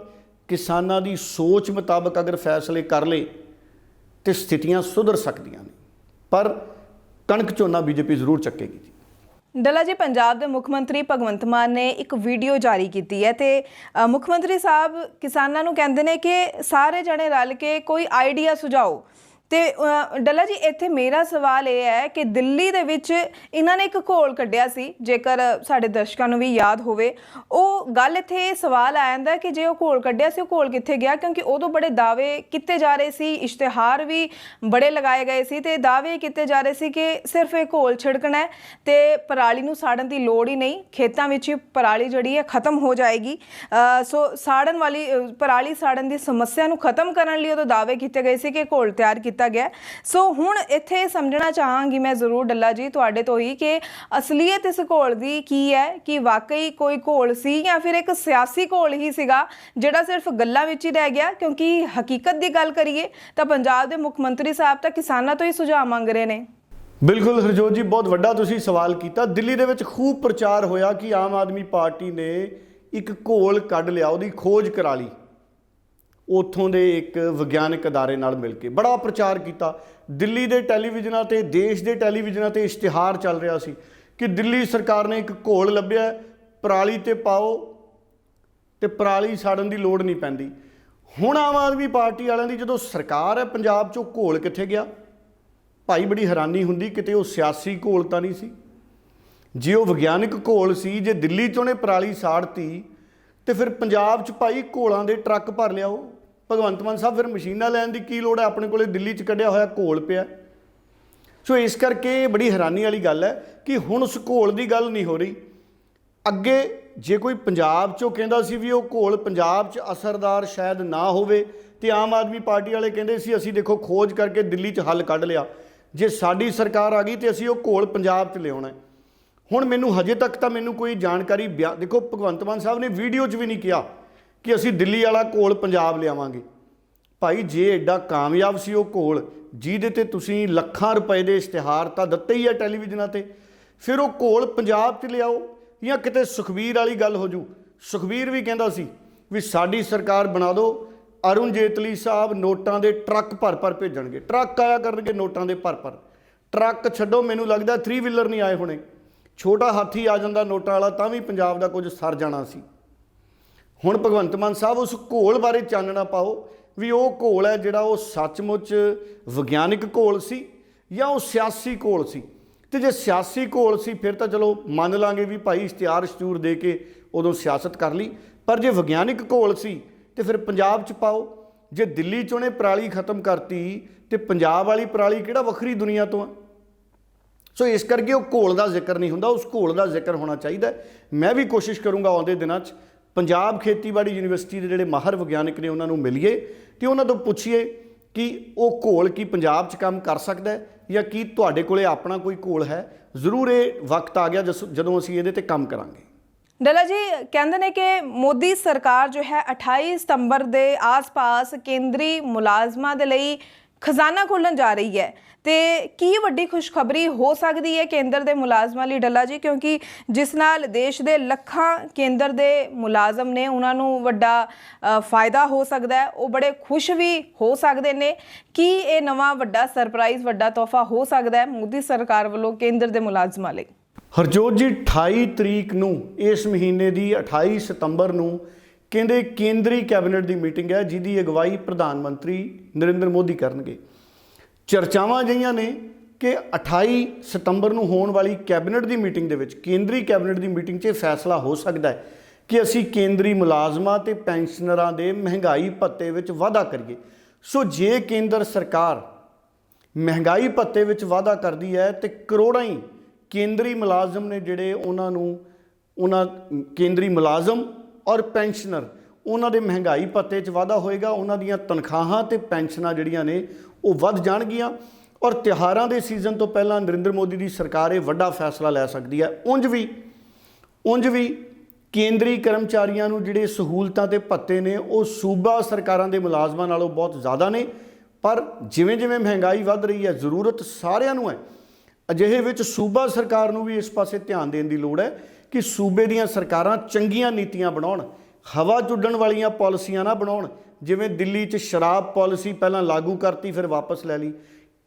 ਕਿਸਾਨਾਂ ਦੀ ਸੋਚ ਮੁਤਾਬਕ ਅਗਰ ਫੈਸਲੇ ਕਰ ਲੇ ਤੇ ਸਥਿਤੀਆਂ ਸੁਧਰ ਸਕਦੀਆਂ ਨੇ, ਪਰ ਕਣਕ ਝੋਨਾ ਬੀਜੇਪੀ ਜ਼ਰੂਰ ਚੱਕੇਗੀ ਜੀ। ਡੱਲਾ ਜੀ, ਪੰਜਾਬ ਦੇ ਮੁੱਖ ਮੰਤਰੀ ਭਗਵੰਤ ਮਾਨ ਨੇ ਇੱਕ ਵੀਡੀਓ ਜਾਰੀ ਕੀਤੀ ਹੈ ਤੇ ਮੁੱਖ ਮੰਤਰੀ ਸਾਹਿਬ ਕਿਸਾਨਾਂ ਨੂੰ ਕਹਿੰਦੇ ਨੇ ਕਿ ਸਾਰੇ ਜਣੇ ਰਲ ਕੇ ਕੋਈ ਆਈਡੀਆ ਸੁਝਾਓ। ਤੇ ਡੱਲਾ ਜੀ, ਇੱਥੇ ਮੇਰਾ ਸਵਾਲ ਇਹ ਹੈ ਕਿ ਦਿੱਲੀ ਦੇ ਵਿੱਚ ਇਹਨਾਂ ਨੇ ਇੱਕ ਘੋਲ ਕੱਢਿਆ ਸੀ, ਜੇਕਰ ਸਾਡੇ ਦਰਸ਼ਕਾਂ ਨੂੰ ਵੀ ਯਾਦ ਹੋਵੇ। ਉਹ ਗੱਲ ਇੱਥੇ ਇਹ ਸਵਾਲ ਆ ਜਾਂਦਾ ਕਿ ਜੇ ਉਹ ਘੋਲ ਕੱਢਿਆ ਸੀ, ਉਹ ਘੋਲ ਕਿੱਥੇ ਗਿਆ? ਕਿਉਂਕਿ ਉਦੋਂ ਬੜੇ ਦਾਅਵੇ ਕੀਤੇ ਜਾ ਰਹੇ ਸੀ, ਇਸ਼ਤਿਹਾਰ ਵੀ ਬੜੇ ਲਗਾਏ ਗਏ ਸੀ ਤੇ ਦਾਅਵੇ ਕੀਤੇ ਜਾ ਰਹੇ ਸੀ ਕਿ ਸਿਰਫ ਇਹ ਘੋਲ ਛਿੜਕਣਾ ਤੇ ਪਰਾਲੀ ਨੂੰ ਸਾੜਨ ਦੀ ਲੋੜ ਹੀ ਨਹੀਂ, ਖੇਤਾਂ ਵਿੱਚ ਪਰਾਲੀ ਜਿਹੜੀ ਹੈ ਖਤਮ ਹੋ ਜਾਏਗੀ। ਸੋ ਪਰਾਲੀ ਸਾੜਨ ਦੀ ਸਮੱਸਿਆ ਨੂੰ ਖਤਮ ਕਰਨ ਲਈ ਉਦੋਂ ਦਾਅਵੇ ਕੀਤੇ ਗਏ ਸੀ ਕਿ ਘੋਲ ਤਿਆਰ ਕੀਤਾ ਗਿਆ। ਸੋ ਹੁਣ ਇੱਥੇ ਸਮਝਣਾ ਚਾਹਾਂਗੀ ਮੈਂ ਜ਼ਰੂਰ ਡੱਲਾ ਜੀ ਤੁਹਾਡੇ ਤੋਂ ਹੀ ਕਿ ਅਸਲੀਅਤ ਇਸ ਘੋਲ ਦੀ ਕੀ ਹੈ, ਕਿ ਵਾਕਈ ਕੋਈ ਘੋਲ ਸੀ ਜਾਂ ਫਿਰ ਇੱਕ ਸਿਆਸੀ ਘੋਲ ਹੀ ਸੀਗਾ ਜਿਹੜਾ ਸਿਰਫ ਗੱਲਾਂ ਵਿੱਚ ਹੀ ਰਹਿ ਗਿਆ? ਕਿਉਂਕਿ ਹਕੀਕਤ ਦੀ ਗੱਲ ਕਰੀਏ ਤਾਂ ਪੰਜਾਬ ਦੇ ਮੁੱਖ ਮੰਤਰੀ ਸਾਹਿਬ ਤਾਂ ਕਿਸਾਨਾਂ ਤੋਂ ਹੀ ਸੁਝਾਅ ਮੰਗ ਰਹੇ ਨੇ। ਬਿਲਕੁਲ ਹਰਜੋਤ ਜੀ, ਬਹੁਤ ਵੱਡਾ ਤੁਸੀਂ ਸਵਾਲ ਕੀਤਾ। ਦਿੱਲੀ ਦੇ ਵਿੱਚ ਖੂਬ ਪ੍ਰਚਾਰ ਹੋਇਆ ਕਿ ਆਮ ਆਦਮੀ ਪਾਰਟੀ ਨੇ ਇੱਕ ਘੋਲ ਕੱਢ ਲਿਆ, ਉਹਦੀ ਖੋਜ ਕਰਾ ਲਈ ਉੱਥੋਂ ਦੇ ਇੱਕ ਵਿਗਿਆਨਕ ਅਦਾਰੇ ਨਾਲ ਮਿਲ ਕੇ। ਬੜਾ ਪ੍ਰਚਾਰ ਕੀਤਾ। ਦਿੱਲੀ ਦੇ ਟੈਲੀਵਿਜ਼ਨਾਂ ਤੇ, ਦੇਸ਼ ਦੇ ਟੈਲੀਵਿਜ਼ਨਾਂ ਤੇ ਇਸ਼ਤਿਹਾਰ ਚੱਲ ਰਿਹਾ ਸੀ ਕਿ ਦਿੱਲੀ ਸਰਕਾਰ ਨੇ ਇੱਕ ਘੋਲ ਲੱਭਿਆ, ਪਰਾਲੀ ਤੇ ਪਾਓ ਤੇ ਪਰਾਲੀ ਸਾੜਨ ਦੀ ਲੋੜ ਨਹੀਂ ਪੈਂਦੀ। ਹੁਣ ਆਮ ਆਦਮੀ ਪਾਰਟੀ ਵਾਲਿਆਂ ਦੀ ਜਦੋਂ ਸਰਕਾਰ ਹੈ ਪੰਜਾਬ 'ਚ, ਉਹ ਘੋਲ ਕਿੱਥੇ ਗਿਆ? ਭਾਈ ਬੜੀ ਹੈਰਾਨੀ ਹੁੰਦੀ, ਕਿਤੇ ਉਹ ਸਿਆਸੀ ਘੋਲ ਤਾਂ ਨਹੀਂ ਸੀ। ਜੇ ਉਹ ਵਿਗਿਆਨਕ ਘੋਲ ਸੀ, ਜੇ ਦਿੱਲੀ 'ਚ ਉਹਨੇ ਪਰਾਲੀ ਸਾੜਤੀ ਤੇ ਫਿਰ ਪੰਜਾਬ 'ਚ ਭਾਈ ਘੋਲਾਂ ਦੇ ਟਰੱਕ ਭਰ ਲਿਆਓ। ਭਗਵੰਤ ਮਾਨ ਸਾਹਿਬ, ਫਿਰ ਮਸ਼ੀਨਾਂ ਲੈਣ ਦੀ ਕੀ ਲੋੜ ਹੈ? ਆਪਣੇ ਕੋਲੇ ਦਿੱਲੀ 'ਚ ਕੱਢਿਆ ਹੋਇਆ ਘੋਲ ਪਿਆ। ਸੋ ਇਸ ਕਰਕੇ ਬੜੀ ਹੈਰਾਨੀ ਵਾਲੀ ਗੱਲ ਹੈ ਕਿ ਹੁਣ ਉਸ ਘੋਲ ਦੀ ਗੱਲ ਨਹੀਂ ਹੋ ਰਹੀ। ਅੱਗੇ ਜੇ ਕੋਈ ਪੰਜਾਬ 'ਚੋਂ ਕਹਿੰਦਾ ਸੀ ਵੀ ਉਹ ਘੋਲ ਪੰਜਾਬ 'ਚ ਅਸਰਦਾਰ ਸ਼ਾਇਦ ਨਾ ਹੋਵੇ ਤੇ ਆਮ ਆਦਮੀ ਪਾਰਟੀ ਵਾਲੇ ਕਹਿੰਦੇ ਸੀ ਅਸੀਂ ਦੇਖੋ ਖੋਜ ਕਰਕੇ ਦਿੱਲੀ 'ਚ ਹੱਲ ਕੱਢ ਲਿਆ, ਜੇ ਸਾਡੀ ਸਰਕਾਰ ਆ ਗਈ ਤੇ ਅਸੀਂ ਉਹ ਘੋਲ ਪੰਜਾਬ 'ਚ ਲਿਆਉਣਾ। ਹੁਣ ਮੈਨੂੰ ਹਜੇ ਤੱਕ ਤਾਂ ਮੈਨੂੰ ਕੋਈ ਜਾਣਕਾਰੀ ਦੇਖੋ, ਭਗਵੰਤ ਮਾਨ ਸਾਹਿਬ ਨੇ ਵੀਡੀਓ 'ਚ ਵੀ ਨਹੀਂ ਕਿਹਾ ਕਿ ਅਸੀਂ ਦਿੱਲੀ ਵਾਲਾ ਘੋਲ ਪੰਜਾਬ ਲਿਆਵਾਂਗੇ। ਭਾਈ ਜੇ ਐਡਾ ਕਾਮਯਾਬ ਸੀ ਉਹ ਘੋਲ, ਜਿਹਦੇ ਤੇ ਤੁਸੀਂ ਲੱਖਾਂ ਰੁਪਏ ਦੇ ਇਸ਼ਤਿਹਾਰ ਤਾਂ ਦਿੱਤੇ ਹੀ ਆ ਟੈਲੀਵਿਜ਼ਨਾਂ ਤੇ, ਫਿਰ ਉਹ ਘੋਲ ਪੰਜਾਬ 'ਚ ਲਿਆਓ। ਜਾਂ ਕਿਤੇ ਸੁਖਬੀਰ ਵਾਲੀ ਗੱਲ ਹੋ ਜੂ। ਸੁਖਬੀਰ ਵੀ ਕਹਿੰਦਾ ਸੀ ਵੀ ਸਾਡੀ ਸਰਕਾਰ ਬਣਾ ਦਿਓ, ਅਰੁਣ ਜੇਤਲੀ ਸਾਹਿਬ ਨੋਟਾਂ ਦੇ ਟਰੱਕ ਭਰ ਭੇਜਣਗੇ, ਟਰੱਕ ਆਇਆ ਕਰਨਗੇ ਨੋਟਾਂ ਦੇ ਭਰ। ਟਰੱਕ ਛੱਡੋ, ਮੈਨੂੰ ਲੱਗਦਾ 3 ਵੀਲਰ ਨਹੀਂ ਆਏ ਹੋਣੇ, ਛੋਟਾ ਹਾਥੀ ਆ ਜਾਂਦਾ ਨੋਟਾਂ ਵਾਲਾ ਤਾਂ ਵੀ ਪੰਜਾਬ ਦਾ ਕੁਝ ਸਰ ਜਾਣਾ ਸੀ। ਹੁਣ ਭਗਵੰਤ ਮਾਨ ਸਾਹਿਬ ਉਸ ਘੋਲ ਬਾਰੇ ਚਾਨਣਾ ਪਾਓ ਵੀ ਉਹ ਘੋਲ ਹੈ ਜਿਹੜਾ ਉਹ ਸੱਚਮੁੱਚ ਵਿਗਿਆਨਿਕ ਘੋਲ ਸੀ ਜਾਂ ਉਹ ਸਿਆਸੀ ਘੋਲ ਸੀ। ਤੇ ਜੇ ਸਿਆਸੀ ਘੋਲ ਸੀ ਫਿਰ ਤਾਂ ਚਲੋ ਮੰਨ ਲਾਂਗੇ ਵੀ ਭਾਈ ਇਸ਼ਤਿਹਾਰ ਸ਼ਤੂਰ ਦੇ ਕੇ ਉਦੋਂ ਸਿਆਸਤ ਕਰ ਲਈ, ਪਰ ਜੇ ਵਿਗਿਆਨਿਕ ਘੋਲ ਸੀ ਤੇ ਫਿਰ ਪੰਜਾਬ 'ਚ ਪਾਓ। ਜੇ ਦਿੱਲੀ 'ਚ ਉਹਨੇ ਪਰਾਲੀ ਖਤਮ ਕਰਤੀ ਤੇ ਪੰਜਾਬ ਵਾਲੀ ਪਰਾਲੀ ਕਿਹੜਾ ਵੱਖਰੀ ਦੁਨੀਆ ਤੋਂ ਆ? ਸੋ ਇਸ ਕਰਕੇ ਉਹ ਘੋਲ ਦਾ ਜ਼ਿਕਰ ਨਹੀਂ ਹੁੰਦਾ, ਉਸ ਘੋਲ ਦਾ ਜ਼ਿਕਰ ਹੋਣਾ ਚਾਹੀਦਾ। ਮੈਂ ਵੀ ਕੋਸ਼ਿਸ਼ ਕਰੂੰਗਾ ਆਉਂਦੇ ਦਿਨਾਂ 'ਚ ਪੰਜਾਬ ਖੇਤੀਬਾੜੀ ਯੂਨੀਵਰਸਿਟੀ ਦੇ ਜਿਹੜੇ ਮਾਹਰ ਵਿਗਿਆਨਕ ਨੇ ਉਹਨਾਂ ਨੂੰ ਮਿਲੀਏ ਤੇ ਉਹਨਾਂ ਤੋਂ ਪੁੱਛੀਏ ਕਿ ਉਹ ਘੋਲ ਕੀ ਪੰਜਾਬ 'ਚ ਕੰਮ ਕਰ ਸਕਦਾ ਹੈ ਜਾਂ ਕੀ ਤੁਹਾਡੇ ਕੋਲੇ ਆਪਣਾ ਕੋਈ ਘੋਲ ਹੈ। ਜ਼ਰੂਰ ਇਹ ਵਕਤ ਆ ਗਿਆ ਜਦੋਂ ਅਸੀਂ ਇਹਦੇ ਤੇ ਕੰਮ ਕਰਾਂਗੇ। ਡੱਲਾ ਜੀ ਕਹਿੰਦੇ ਨੇ ਕਿ ਮੋਦੀ ਸਰਕਾਰ ਜੋ ਹੈ 28 ਸਤੰਬਰ ਦੇ ਆਸ-ਪਾਸ ਕੇਂਦਰੀ ਮੁਲਾਜ਼ਮਾਂ ਦੇ ਲਈ ਖਜ਼ਾਨਾ ਖੋਲ੍ਹਣ ਜਾ ਰਹੀ ਹੈ, ਤੇ ਕੀ ਵੱਡੀ ਖੁਸ਼ਖਬਰੀ ਹੋ ਸਕਦੀ ਹੈ ਕੇਂਦਰ ਦੇ ਮੁਲਾਜ਼ਮਾਂ ਲਈ ਡੱਲਾ ਜੀ, ਕਿਉਂਕਿ ਜਿਸ ਨਾਲ ਦੇਸ਼ ਦੇ ਲੱਖਾਂ ਕੇਂਦਰ ਦੇ ਮੁਲਾਜ਼ਮ ਨੇ ਉਹਨਾਂ ਨੂੰ ਵੱਡਾ ਫਾਇਦਾ ਹੋ ਸਕਦਾ ਹੈ, ਉਹ ਬੜੇ ਖੁਸ਼ ਵੀ ਹੋ ਸਕਦੇ ਨੇ। ਕੀ ਇਹ ਨਵਾਂ ਵੱਡਾ ਸਰਪ੍ਰਾਈਜ਼, ਵੱਡਾ ਤੋਹਫਾ ਹੋ ਸਕਦਾ ਹੈ ਮੋਦੀ ਸਰਕਾਰ ਵੱਲੋਂ ਕੇਂਦਰ ਦੇ ਮੁਲਾਜ਼ਮਾਂ ਲਈ? ਹਰਜੋਤ ਜੀ 28 ਤਰੀਕ ਨੂੰ ਇਸ ਮਹੀਨੇ ਦੀ 28 ਸਤੰਬਰ ਨੂੰ ਕਹਿੰਦੇ ਕੇਂਦਰੀ ਕੈਬਨਿਟ ਦੀ ਮੀਟਿੰਗ ਹੈ, ਜਿਹਦੀ ਅਗਵਾਈ ਪ੍ਰਧਾਨ ਮੰਤਰੀ ਨਰਿੰਦਰ ਮੋਦੀ ਕਰਨਗੇ। ਚਰਚਾਵਾਂ ਅਜਿਹੀਆਂ ਨੇ ਕਿ 28 ਸਤੰਬਰ ਨੂੰ ਹੋਣ ਵਾਲੀ ਕੈਬਨਿਟ ਦੀ ਮੀਟਿੰਗ ਦੇ ਵਿੱਚ, ਕੇਂਦਰੀ ਕੈਬਨਿਟ ਦੀ ਮੀਟਿੰਗ 'ਚ ਫੈਸਲਾ ਹੋ ਸਕਦਾ ਹੈ ਕਿ ਅਸੀਂ ਕੇਂਦਰੀ ਮੁਲਾਜ਼ਮਾਂ ਤੇ ਪੈਨਸ਼ਨਰਾਂ ਦੇ ਮਹਿੰਗਾਈ ਭੱਤੇ ਵਿੱਚ ਵਾਧਾ ਕਰੀਏ। ਸੋ ਜੇ ਕੇਂਦਰ ਸਰਕਾਰ ਮਹਿੰਗਾਈ ਭੱਤੇ ਵਿੱਚ ਵਾਧਾ ਕਰਦੀ ਹੈ ਤੇ ਕਰੋੜਾਂ ਹੀ ਕੇਂਦਰੀ ਮੁਲਾਜ਼ਮ ਨੇ ਜਿਹੜੇ ਉਹਨਾਂ ਕੇਂਦਰੀ ਮੁਲਾਜ਼ਮ ਔਰ ਪੈਨਸ਼ਨਰ, ਉਹਨਾਂ ਦੇ ਮਹਿੰਗਾਈ ਭੱਤੇ 'ਚ ਵਾਧਾ ਹੋਏਗਾ, ਉਹਨਾਂ ਦੀਆਂ ਤਨਖਾਹਾਂ ਤੇ ਪੈਨਸ਼ਨਾਂ ਜਿਹੜੀਆਂ ਨੇ ਉਹ ਵੱਧ ਜਾਣਗੀਆਂ। ਔਰ ਤਿਉਹਾਰਾਂ ਦੇ ਸੀਜ਼ਨ ਤੋਂ ਪਹਿਲਾਂ ਨਰਿੰਦਰ ਮੋਦੀ ਦੀ ਸਰਕਾਰ ਇਹ ਵੱਡਾ ਫੈਸਲਾ ਲੈ ਸਕਦੀ ਹੈ। ਉਂਝ ਵੀ ਕੇਂਦਰੀ ਕਰਮਚਾਰੀਆਂ ਨੂੰ ਜਿਹੜੇ ਸਹੂਲਤਾਂ ਤੇ ਭੱਤੇ ਨੇ ਉਹ ਸੂਬਾ ਸਰਕਾਰਾਂ ਦੇ ਮੁਲਾਜ਼ਮਾਂ ਨਾਲੋਂ ਬਹੁਤ ਜ਼ਿਆਦਾ ਨੇ, ਪਰ ਜਿਵੇਂ ਜਿਵੇਂ ਮਹਿੰਗਾਈ ਵੱਧ ਰਹੀ ਹੈ ਜ਼ਰੂਰਤ ਸਾਰਿਆਂ ਨੂੰ ਹੈ। ਅਜਿਹੇ ਵਿੱਚ ਸੂਬਾ ਸਰਕਾਰ ਨੂੰ ਵੀ ਇਸ ਪਾਸੇ ਧਿਆਨ ਦੇਣ ਦੀ ਲੋੜ ਹੈ ਕਿ ਸੂਬੇ ਦੀਆਂ ਸਰਕਾਰਾਂ ਚੰਗੀਆਂ ਨੀਤੀਆਂ ਬਣਾਉਣ, ਹਵਾ 'ਚ ਉੱਡਣ ਵਾਲੀਆਂ ਪਾਲਿਸੀਆਂ ਨਾ ਬਣਾਉਣ। ਜਿਵੇਂ ਦਿੱਲੀ 'ਚ ਸ਼ਰਾਬ ਪਾਲਿਸੀ ਪਹਿਲਾਂ ਲਾਗੂ ਕਰਤੀ ਫਿਰ ਵਾਪਸ ਲੈ ਲਈ,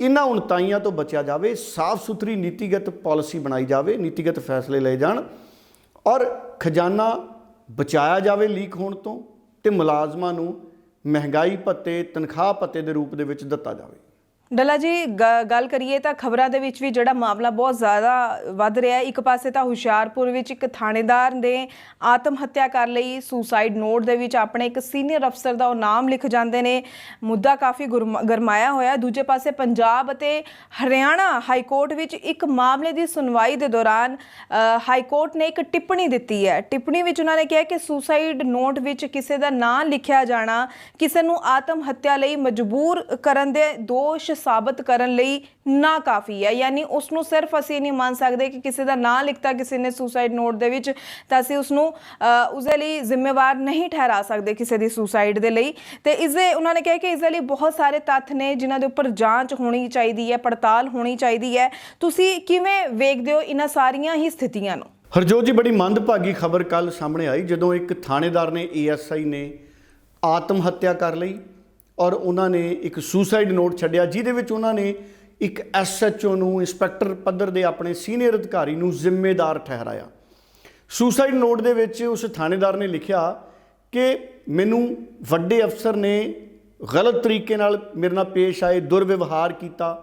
ਇਹਨਾਂ ਉਣਤਾਈਆਂ ਤੋਂ ਬਚਿਆ ਜਾਵੇ, ਸਾਫ਼ ਸੁਥਰੀ ਨੀਤੀਗਤ ਪਾਲਿਸੀ ਬਣਾਈ ਜਾਵੇ, ਨੀਤੀਗਤ ਫੈਸਲੇ ਲਏ ਜਾਣ ਔਰ ਖਜ਼ਾਨਾ ਬਚਾਇਆ ਜਾਵੇ ਲੀਕ ਹੋਣ ਤੋਂ, ਤੇ ਮੁਲਾਜ਼ਮਾਂ ਨੂੰ ਮਹਿੰਗਾਈ ਭੱਤੇ, ਤਨਖਾਹ ਭੱਤੇ ਦੇ ਰੂਪ ਦੇ ਵਿੱਚ ਦਿੱਤਾ ਜਾਵੇ। ਡੱਲਾ ਜੀ ਗੱਲ ਕਰੀਏ ਤਾਂ ਖਬਰਾਂ ਦੇ ਵਿੱਚ ਵੀ ਜਿਹੜਾ ਮਾਮਲਾ ਬਹੁਤ ਜ਼ਿਆਦਾ ਵੱਧ ਰਿਹਾ ਹੈ। ਇੱਕ ਪਾਸੇ ਤਾਂ ਹੁਸ਼ਿਆਰਪੁਰ ਵਿੱਚ ਇੱਕ ਥਾਣੇਦਾਰ ਨੇ ਆਤਮ ਹੱਤਿਆ ਕਰ ਲਈ, ਸੁਸਾਈਡ ਨੋਟ ਦੇ ਵਿੱਚ ਆਪਣੇ ਇੱਕ ਸੀਨੀਅਰ ਅਫਸਰ ਦਾ ਉਹ ਨਾਮ ਲਿਖ ਜਾਂਦੇ ਨੇ, ਮੁੱਦਾ ਕਾਫੀ ਗਰਮਾਇਆ ਹੋਇਆ। ਦੂਜੇ ਪਾਸੇ ਪੰਜਾਬ ਅਤੇ ਹਰਿਆਣਾ ਹਾਈਕੋਰਟ ਵਿੱਚ ਇੱਕ ਮਾਮਲੇ ਦੀ ਸੁਣਵਾਈ ਦੇ ਦੌਰਾਨ ਹਾਈਕੋਰਟ ਨੇ ਇੱਕ ਟਿੱਪਣੀ ਦਿੱਤੀ ਹੈ। ਟਿੱਪਣੀ ਵਿੱਚ ਉਹਨਾਂ ਨੇ ਕਿਹਾ ਕਿ ਸੁਸਾਈਡ ਨੋਟ ਵਿੱਚ ਕਿਸੇ ਦਾ ਨਾਂ ਲਿਖਿਆ ਜਾਣਾ ਕਿਸੇ ਨੂੰ ਆਤਮ ਹੱਤਿਆ ਲਈ ਮਜਬੂਰ ਕਰਨ ਦੇ ਦੋਸ਼ ਸਾਬਤ ਕਰਨ ਲਈ ਨਾ ਕਾਫੀ ਹੈ। ਯਾਨੀ ਉਸ ਨੂੰ ਸਿਰਫ ਅਸੀਂ ਨਹੀਂ ਮੰਨ ਸਕਦੇ ਕਿ ਕਿਸੇ ਦਾ ਨਾਂ ਲਿਖਤਾ ਕਿਸੇ ਨੇ ਸੁਸਾਈਡ ਨੋਟ ਦੇ ਵਿੱਚ ਤਾਂ ਅਸੀਂ ਉਸ ਨੂੰ ਉਸਦੇ ਲਈ ਜ਼ਿੰਮੇਵਾਰ ਨਹੀਂ ਠਹਿਰਾ ਸਕਦੇ ਕਿਸੇ ਦੀ ਸੁਸਾਈਡ ਦੇ ਲਈ। ਤੇ ਇਸਦੇ ਉਹਨਾਂ ਨੇ ਕਿਹਾ ਕਿ ਇਸ ਦੇ ਲਈ ਬਹੁਤ ਸਾਰੇ ਤੱਥ ਨੇ ਜਿਨ੍ਹਾਂ ਦੇ ਉੱਪਰ ਜਾਂਚ ਹੋਣੀ ਚਾਹੀਦੀ ਹੈ, ਪੜਤਾਲ ਹੋਣੀ ਚਾਹੀਦੀ ਹੈ। ਤੁਸੀਂ ਕਿਵੇਂ ਵੇਖਦੇ ਹੋ ਇਹਨਾਂ ਸਾਰੀਆਂ ਹੀ ਸਥਿਤੀਆਂ ਨੂੰ? ਹਰਜੋਤ ਜੀ, ਬੜੀ ਮੰਦਭਾਗੀ ਖਬਰ ਕੱਲ ਸਾਹਮਣੇ ਆਈ ਜਦੋਂ ਇੱਕ ਥਾਣੇਦਾਰ ਨੇ, ASI ਨੇ ਆਤਮ ਹੱਤਿਆ ਕਰ ਲਈ ਔਰ ਉਹਨਾਂ ਨੇ ਇੱਕ ਸੁਸਾਈਡ ਨੋਟ ਛੱਡਿਆ, ਜਿਹਦੇ ਵਿੱਚ ਉਹਨਾਂ ਨੇ ਇੱਕ SHO ਨੂੰ, ਇੰਸਪੈਕਟਰ ਪੱਧਰ ਦੇ ਆਪਣੇ ਸੀਨੀਅਰ ਅਧਿਕਾਰੀ ਨੂੰ ਜ਼ਿੰਮੇਦਾਰ ਠਹਿਰਾਇਆ। ਸੁਸਾਈਡ ਨੋਟ ਦੇ ਵਿੱਚ ਉਸ ਥਾਣੇਦਾਰ ਨੇ ਲਿਖਿਆ ਕਿ ਮੈਨੂੰ ਵੱਡੇ ਅਫਸਰ ਨੇ ਗਲਤ ਤਰੀਕੇ ਨਾਲ ਮੇਰੇ ਨਾਲ ਪੇਸ਼ ਆਏ, ਦੁਰਵਿਵਹਾਰ ਕੀਤਾ,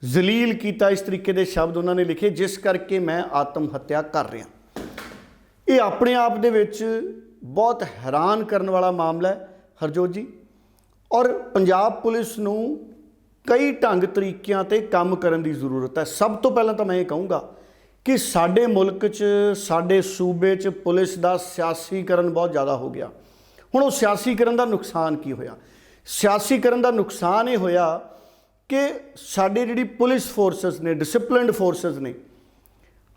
ਜ਼ਲੀਲ ਕੀਤਾ, ਇਸ ਤਰੀਕੇ ਦੇ ਸ਼ਬਦ ਉਹਨਾਂ ਨੇ ਲਿਖੇ, ਜਿਸ ਕਰਕੇ ਮੈਂ ਆਤਮ ਹੱਤਿਆ ਕਰ ਰਿਹਾ। ਇਹ ਆਪਣੇ ਆਪ ਦੇ ਵਿੱਚ ਬਹੁਤ ਹੈਰਾਨ ਕਰਨ ਵਾਲਾ ਮਾਮਲਾ ਹੈ ਹਰਜੋਤ ਜੀ। ਔਰ ਪੰਜਾਬ ਪੁਲਿਸ ਨੂੰ ਕਈ ਢੰਗ ਤਰੀਕਿਆਂ ਤੇ ਕੰਮ ਕਰਨ ਦੀ ਜ਼ਰੂਰਤ ਹੈ। ਸਭ ਤੋਂ ਪਹਿਲਾਂ ਤਾਂ ਮੈਂ ਇਹ ਕਹੂੰਗਾ ਕਿ ਸਾਡੇ ਮੁਲਕ 'ਚ, ਸਾਡੇ ਸੂਬੇ 'ਚ ਪੁਲਿਸ ਦਾ ਸਿਆਸੀਕਰਨ ਬਹੁਤ ਜ਼ਿਆਦਾ ਹੋ ਗਿਆ। ਹੁਣ ਉਹ ਸਿਆਸੀਕਰਨ ਦਾ ਨੁਕਸਾਨ ਕੀ ਹੋਇਆ? ਸਿਆਸੀਕਰਨ ਦਾ ਨੁਕਸਾਨ ਇਹ ਹੋਇਆ ਕਿ ਸਾਡੇ ਜਿਹੜੀ ਪੁਲਿਸ ਫੋਰਸਸ ਨੇ, ਡਿਸਪਲਿਨਡ ਫੋਰਸਸ ਨੇ,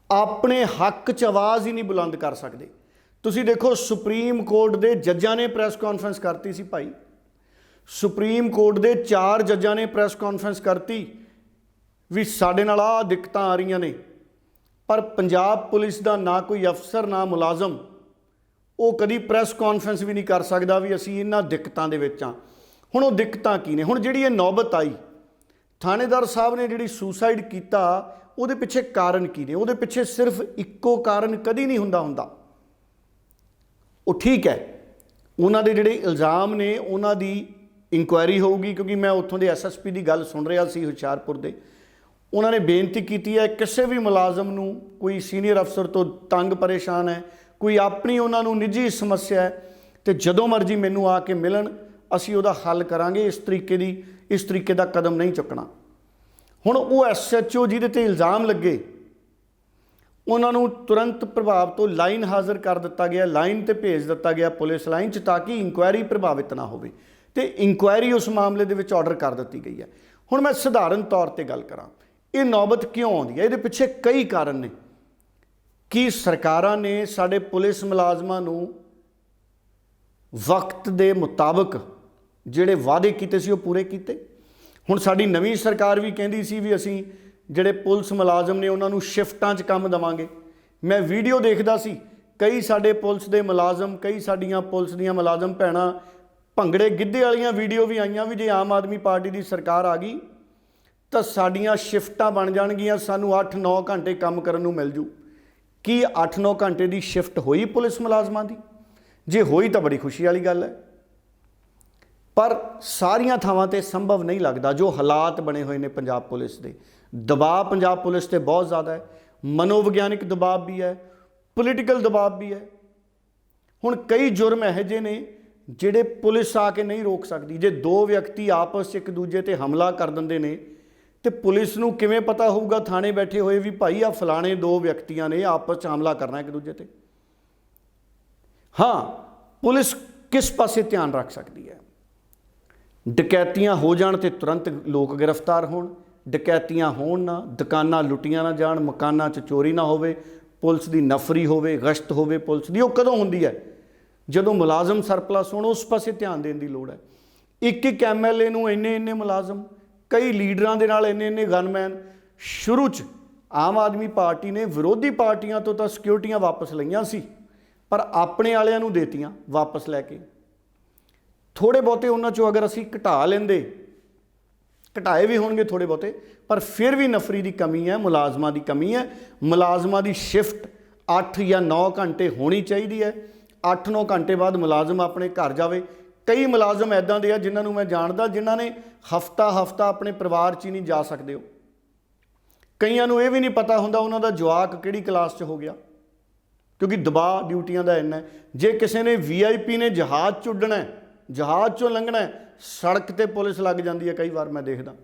ਆਪਣੇ ਹੱਕ 'ਚ ਆਵਾਜ਼ ਹੀ ਨਹੀਂ ਬੁਲੰਦ ਕਰ ਸਕਦੇ। ਤੁਸੀਂ ਦੇਖੋ ਸੁਪਰੀਮ ਕੋਰਟ ਦੇ ਜੱਜਾਂ ਨੇ ਪ੍ਰੈਸ ਕਾਨਫਰੰਸ ਕਰਤੀ ਸੀ ਭਾਈ, ਸੁਪਰੀਮ ਕੋਰਟ ਦੇ 4 ਜੱਜਾਂ ਨੇ ਪ੍ਰੈਸ ਕਾਨਫਰੰਸ ਕਰਤੀ ਵੀ ਸਾਡੇ ਨਾਲ ਆਹ ਦਿੱਕਤਾਂ ਆ ਰਹੀਆਂ ਨੇ, ਪਰ ਪੰਜਾਬ ਪੁਲਿਸ ਦਾ ਨਾ ਕੋਈ ਅਫਸਰ ਨਾ ਮੁਲਾਜ਼ਮ ਉਹ ਕਦੀ ਪ੍ਰੈਸ ਕਾਨਫਰੰਸ ਵੀ ਨਹੀਂ ਕਰ ਸਕਦਾ ਵੀ ਅਸੀਂ ਇਹਨਾਂ ਦਿੱਕਤਾਂ ਦੇ ਵਿੱਚ ਹਾਂ। ਹੁਣ ਉਹ ਦਿੱਕਤਾਂ ਕੀ ਨੇ? ਹੁਣ ਜਿਹੜੀ ਇਹ ਨੌਬਤ ਆਈ, ਥਾਣੇਦਾਰ ਸਾਹਿਬ ਨੇ ਜਿਹੜੀ ਸੁਸਾਈਡ ਕੀਤਾ, ਉਹਦੇ ਪਿੱਛੇ ਕਾਰਨ ਕੀ ਨੇ? ਉਹਦੇ ਪਿੱਛੇ ਸਿਰਫ ਇੱਕੋ ਕਾਰਨ ਕਦੀ ਨਹੀਂ ਹੁੰਦਾ। ਉਹ ਠੀਕ ਹੈ, ਉਹਨਾਂ ਦੇ ਜਿਹੜੇ ਇਲਜ਼ਾਮ ਨੇ ਉਹਨਾਂ ਦੀ ਇਨਕੁਆਇਰੀ ਹੋਊਗੀ, ਕਿਉਂਕਿ ਮੈਂ ਉੱਥੋਂ ਦੇ SSP ਦੀ ਗੱਲ ਸੁਣ ਰਿਹਾ ਸੀ ਹੁਸ਼ਿਆਰਪੁਰ ਦੇ। ਉਹਨਾਂ ਨੇ ਬੇਨਤੀ ਕੀਤੀ ਹੈ ਕਿਸੇ ਵੀ ਮੁਲਾਜ਼ਮ ਨੂੰ, ਕੋਈ ਸੀਨੀਅਰ ਅਫਸਰ ਤੋਂ ਤੰਗ ਪਰੇਸ਼ਾਨ ਹੈ, ਕੋਈ ਆਪਣੀ ਉਹਨਾਂ ਨੂੰ ਨਿੱਜੀ ਸਮੱਸਿਆ ਹੈ, ਤੇ ਜਦੋਂ ਮਰਜ਼ੀ ਮੈਨੂੰ ਆ ਕੇ ਮਿਲਣ, ਅਸੀਂ ਉਹਦਾ ਹੱਲ ਕਰਾਂਗੇ। ਇਸ ਤਰੀਕੇ ਦਾ ਕਦਮ ਨਹੀਂ ਚੁੱਕਣਾ। ਹੁਣ ਉਹ SHO ਜਿਹਦੇ ਤੇ ਇਲਜ਼ਾਮ ਲੱਗੇ, ਉਹਨਾਂ ਨੂੰ ਤੁਰੰਤ ਪ੍ਰਭਾਵ ਤੋਂ ਲਾਈਨ ਹਾਜ਼ਰ ਕਰ ਦਿੱਤਾ ਗਿਆ, ਲਾਈਨ ਤੇ ਭੇਜ ਦਿੱਤਾ ਗਿਆ ਪੁਲਿਸ ਲਾਈਨ 'ਚ, ਤਾਂ ਕਿ ਇਨਕੁਆਇਰੀ ਪ੍ਰਭਾਵਿਤ ਨਾ ਹੋਵੇ। ਤੇ ਇਨਕੁਆਇਰੀ ਉਸ ਮਾਮਲੇ ਦੇ ਵਿੱਚ ਆਰਡਰ ਕਰ ਦਿੱਤੀ ਗਈ ਹੈ। ਹੁਣ ਮੈਂ ਸਧਾਰਨ ਤੌਰ ਤੇ ਗੱਲ ਕਰਾਂ, ਇਹ ਨੌਬਤ ਕਿਉਂ ਆਉਂਦੀ ਹੈ? ਇਹਦੇ ਪਿੱਛੇ ਕਈ ਕਾਰਨ ਨੇ। ਕਿ ਸਰਕਾਰਾਂ ਨੇ ਸਾਡੇ ਪੁਲਿਸ ਮੁਲਾਜ਼ਮਾਂ ਨੂੰ ਵਕਤ ਦੇ ਮੁਤਾਬਕ ਜਿਹੜੇ ਵਾਅਦੇ ਕੀਤੇ ਸੀ ਉਹ ਪੂਰੇ ਕੀਤੇ? ਹੁਣ ਸਾਡੀ ਨਵੀਂ ਸਰਕਾਰ ਵੀ ਕਹਿੰਦੀ ਸੀ ਵੀ ਅਸੀਂ ਜਿਹੜੇ ਪੁਲਿਸ ਮੁਲਾਜ਼ਮ ਨੇ ਉਹਨਾਂ ਨੂੰ ਸ਼ਿਫਟਾਂ 'ਚ ਕੰਮ ਦੇਵਾਂਗੇ। ਮੈਂ ਵੀਡੀਓ ਦੇਖਦਾ ਸੀ, ਕਈ ਸਾਡੇ ਪੁਲਿਸ ਦੇ ਮੁਲਾਜ਼ਮ, ਕਈ ਸਾਡੀਆਂ ਪੁਲਿਸ ਦੀਆਂ ਮੁਲਾਜ਼ਮ ਭੈਣਾਂ ਭੰਗੜੇ ਗਿੱਧੇ ਵਾਲੀਆਂ ਵੀਡੀਓ ਵੀ ਆਈਆਂ ਵੀ ਜੇ ਆਮ ਆਦਮੀ ਪਾਰਟੀ ਦੀ ਸਰਕਾਰ ਆ ਗਈ ਤਾਂ ਸਾਡੀਆਂ ਸ਼ਿਫਟਾਂ ਬਣ ਜਾਣਗੀਆਂ, ਸਾਨੂੰ 8-9 ਘੰਟੇ ਕੰਮ ਕਰਨ ਨੂੰ ਮਿਲ ਜੂ। ਕੀ 8-9 ਘੰਟੇ ਦੀ ਸ਼ਿਫਟ ਹੋਈ ਪੁਲਿਸ ਮੁਲਾਜ਼ਮਾਂ ਦੀ? ਜੇ ਹੋਈ ਤਾਂ ਬੜੀ ਖੁਸ਼ੀ ਵਾਲੀ ਗੱਲ ਹੈ, ਪਰ ਸਾਰੀਆਂ ਥਾਵਾਂ ਤੇ ਸੰਭਵ ਨਹੀਂ ਲੱਗਦਾ। ਜੋ ਹਾਲਾਤ ਬਣੇ ਹੋਏ ਨੇ ਪੰਜਾਬ ਪੁਲਿਸ ਦੇ, ਦਬਾਅ ਪੰਜਾਬ ਪੁਲਿਸ ਤੇ ਬਹੁਤ ਜ਼ਿਆਦਾ ਹੈ, ਮਨੋਵਿਗਿਆਨਿਕ ਦਬਾਅ ਵੀ ਹੈ, ਪੋਲੀਟੀਕਲ ਦਬਾਅ ਵੀ ਹੈ। ਹੁਣ ਕਈ ਜੁਰਮ ਇਹੋ ਜਿਹੇ ਨੇ ਜਿਹੜੇ ਪੁਲਿਸ ਆ ਕੇ ਨਹੀਂ ਰੋਕ ਸਕਦੀ। ਜੇ ਦੋ ਵਿਅਕਤੀ ਆਪਸ 'ਚ ਇੱਕ ਦੂਜੇ ਤੇ ਹਮਲਾ ਕਰ ਦਿੰਦੇ ਨੇ ਤੇ ਪੁਲਿਸ ਨੂੰ ਕਿਵੇਂ ਪਤਾ ਹੋਊਗਾ ਥਾਣੇ ਬੈਠੇ ਹੋਏ ਵੀ ਭਾਈ ਆ ਫਲਾਣੇ ਦੋ ਵਿਅਕਤੀਆਂ ਨੇ ਆਪਸ 'ਚ ਹਮਲਾ ਕਰਨਾ ਇੱਕ ਦੂਜੇ ਤੇ? ਹਾਂ, ਪੁਲਿਸ ਕਿਸ ਪਾਸੇ ਧਿਆਨ ਰੱਖ ਸਕਦੀ ਹੈ? ਡਕੈਤੀਆਂ ਹੋ ਜਾਣ ਤੇ ਤੁਰੰਤ ਲੋਕ ਗ੍ਰਿਫਤਾਰ ਹੋਣ, ਡਕੈਤੀਆਂ ਹੋਣ ਨਾ, ਦੁਕਾਨਾਂ ਲੁੱਟੀਆਂ ਨਾ ਜਾਣ, ਮਕਾਨਾਂ 'ਚ ਚੋਰੀ ਨਾ ਹੋਵੇ, ਪੁਲਿਸ ਦੀ ਨਫਰੀ ਹੋਵੇ, ਗਸ਼ਤ ਹੋਵੇ ਪੁਲਿਸ ਦੀ। ਉਹ ਕਦੋਂ ਹੁੰਦੀ ਹੈ? ਜਦੋਂ ਮੁਲਾਜ਼ਮ ਸਰਪਲਸ ਹੋਣ, ਉਸ ਪਾਸੇ ਧਿਆਨ ਦੇਣ ਦੀ ਲੋੜ ਹੈ। ਇੱਕ ਐਮਐਲਏ ਨੂੰ ਇੰਨੇ ਮੁਲਾਜ਼ਮ, ਕਈ ਲੀਡਰਾਂ ਦੇ ਨਾਲ ਇੰਨੇ ਗਨਮੈਨ। ਸ਼ੁਰੂ 'ਚ ਆਮ ਆਦਮੀ ਪਾਰਟੀ ਨੇ ਵਿਰੋਧੀ ਪਾਰਟੀਆਂ ਤੋਂ ਤਾਂ ਸਿਕਿਉਰਟੀਆਂ ਵਾਪਸ ਲਈਆਂ ਸੀ, ਪਰ ਆਪਣੇ ਵਾਲਿਆਂ ਨੂੰ ਦੇਤੀਆਂ ਵਾਪਸ ਲੈ ਕੇ। ਥੋੜ੍ਹੇ ਬਹੁਤੇ ਉਹਨਾਂ 'ਚੋਂ ਅਗਰ ਅਸੀਂ ਘਟਾ ਲੈਂਦੇ, ਘਟਾਏ ਵੀ ਹੋਣਗੇ ਥੋੜ੍ਹੇ ਬਹੁਤੇ, ਪਰ ਫਿਰ ਵੀ ਨਫਰੀ ਦੀ ਕਮੀ ਹੈ, ਮੁਲਾਜ਼ਮਾਂ ਦੀ ਕਮੀ ਹੈ। ਮੁਲਾਜ਼ਮਾਂ ਦੀ ਸ਼ਿਫਟ 8 ਜਾਂ 9 ਘੰਟੇ ਹੋਣੀ ਚਾਹੀਦੀ ਹੈ। 8-9 ਘੰਟੇ ਬਾਅਦ ਮੁਲਾਜ਼ਮ ਆਪਣੇ ਘਰ ਜਾਵੇ। ਕਈ ਮੁਲਾਜ਼ਮ ਇੱਦਾਂ ਦੇ ਆ ਜਿਨ੍ਹਾਂ ਨੂੰ ਮੈਂ ਜਾਣਦਾ, ਜਿਨ੍ਹਾਂ ਨੇ ਹਫਤਾ ਆਪਣੇ ਪਰਿਵਾਰ 'ਚ ਹੀ ਨਹੀਂ ਜਾ ਸਕਦੇ। ਉਹ ਕਈਆਂ ਨੂੰ ਇਹ ਵੀ ਨਹੀਂ ਪਤਾ ਹੁੰਦਾ ਉਹਨਾਂ ਦਾ ਜਵਾਕ ਕਿਹੜੀ ਕਲਾਸ 'ਚ ਹੋ ਗਿਆ, ਕਿਉਂਕਿ ਦਬਾਅ ਡਿਊਟੀਆਂ ਦਾ ਇੰਨਾ। ਜੇ ਕਿਸੇ ਨੇ VIP ਨੇ ਜਹਾਜ਼ 'ਚ ਉੱਡਣਾ, ਜਹਾਜ਼ 'ਚੋਂ ਲੰਘਣਾ, ਸੜਕ ਤੇ ਪੁਲਿਸ ਲੱਗ ਜਾਂਦੀ ਹੈ। ਕਈ ਵਾਰ ਮੈਂ ਦੇਖਦਾ,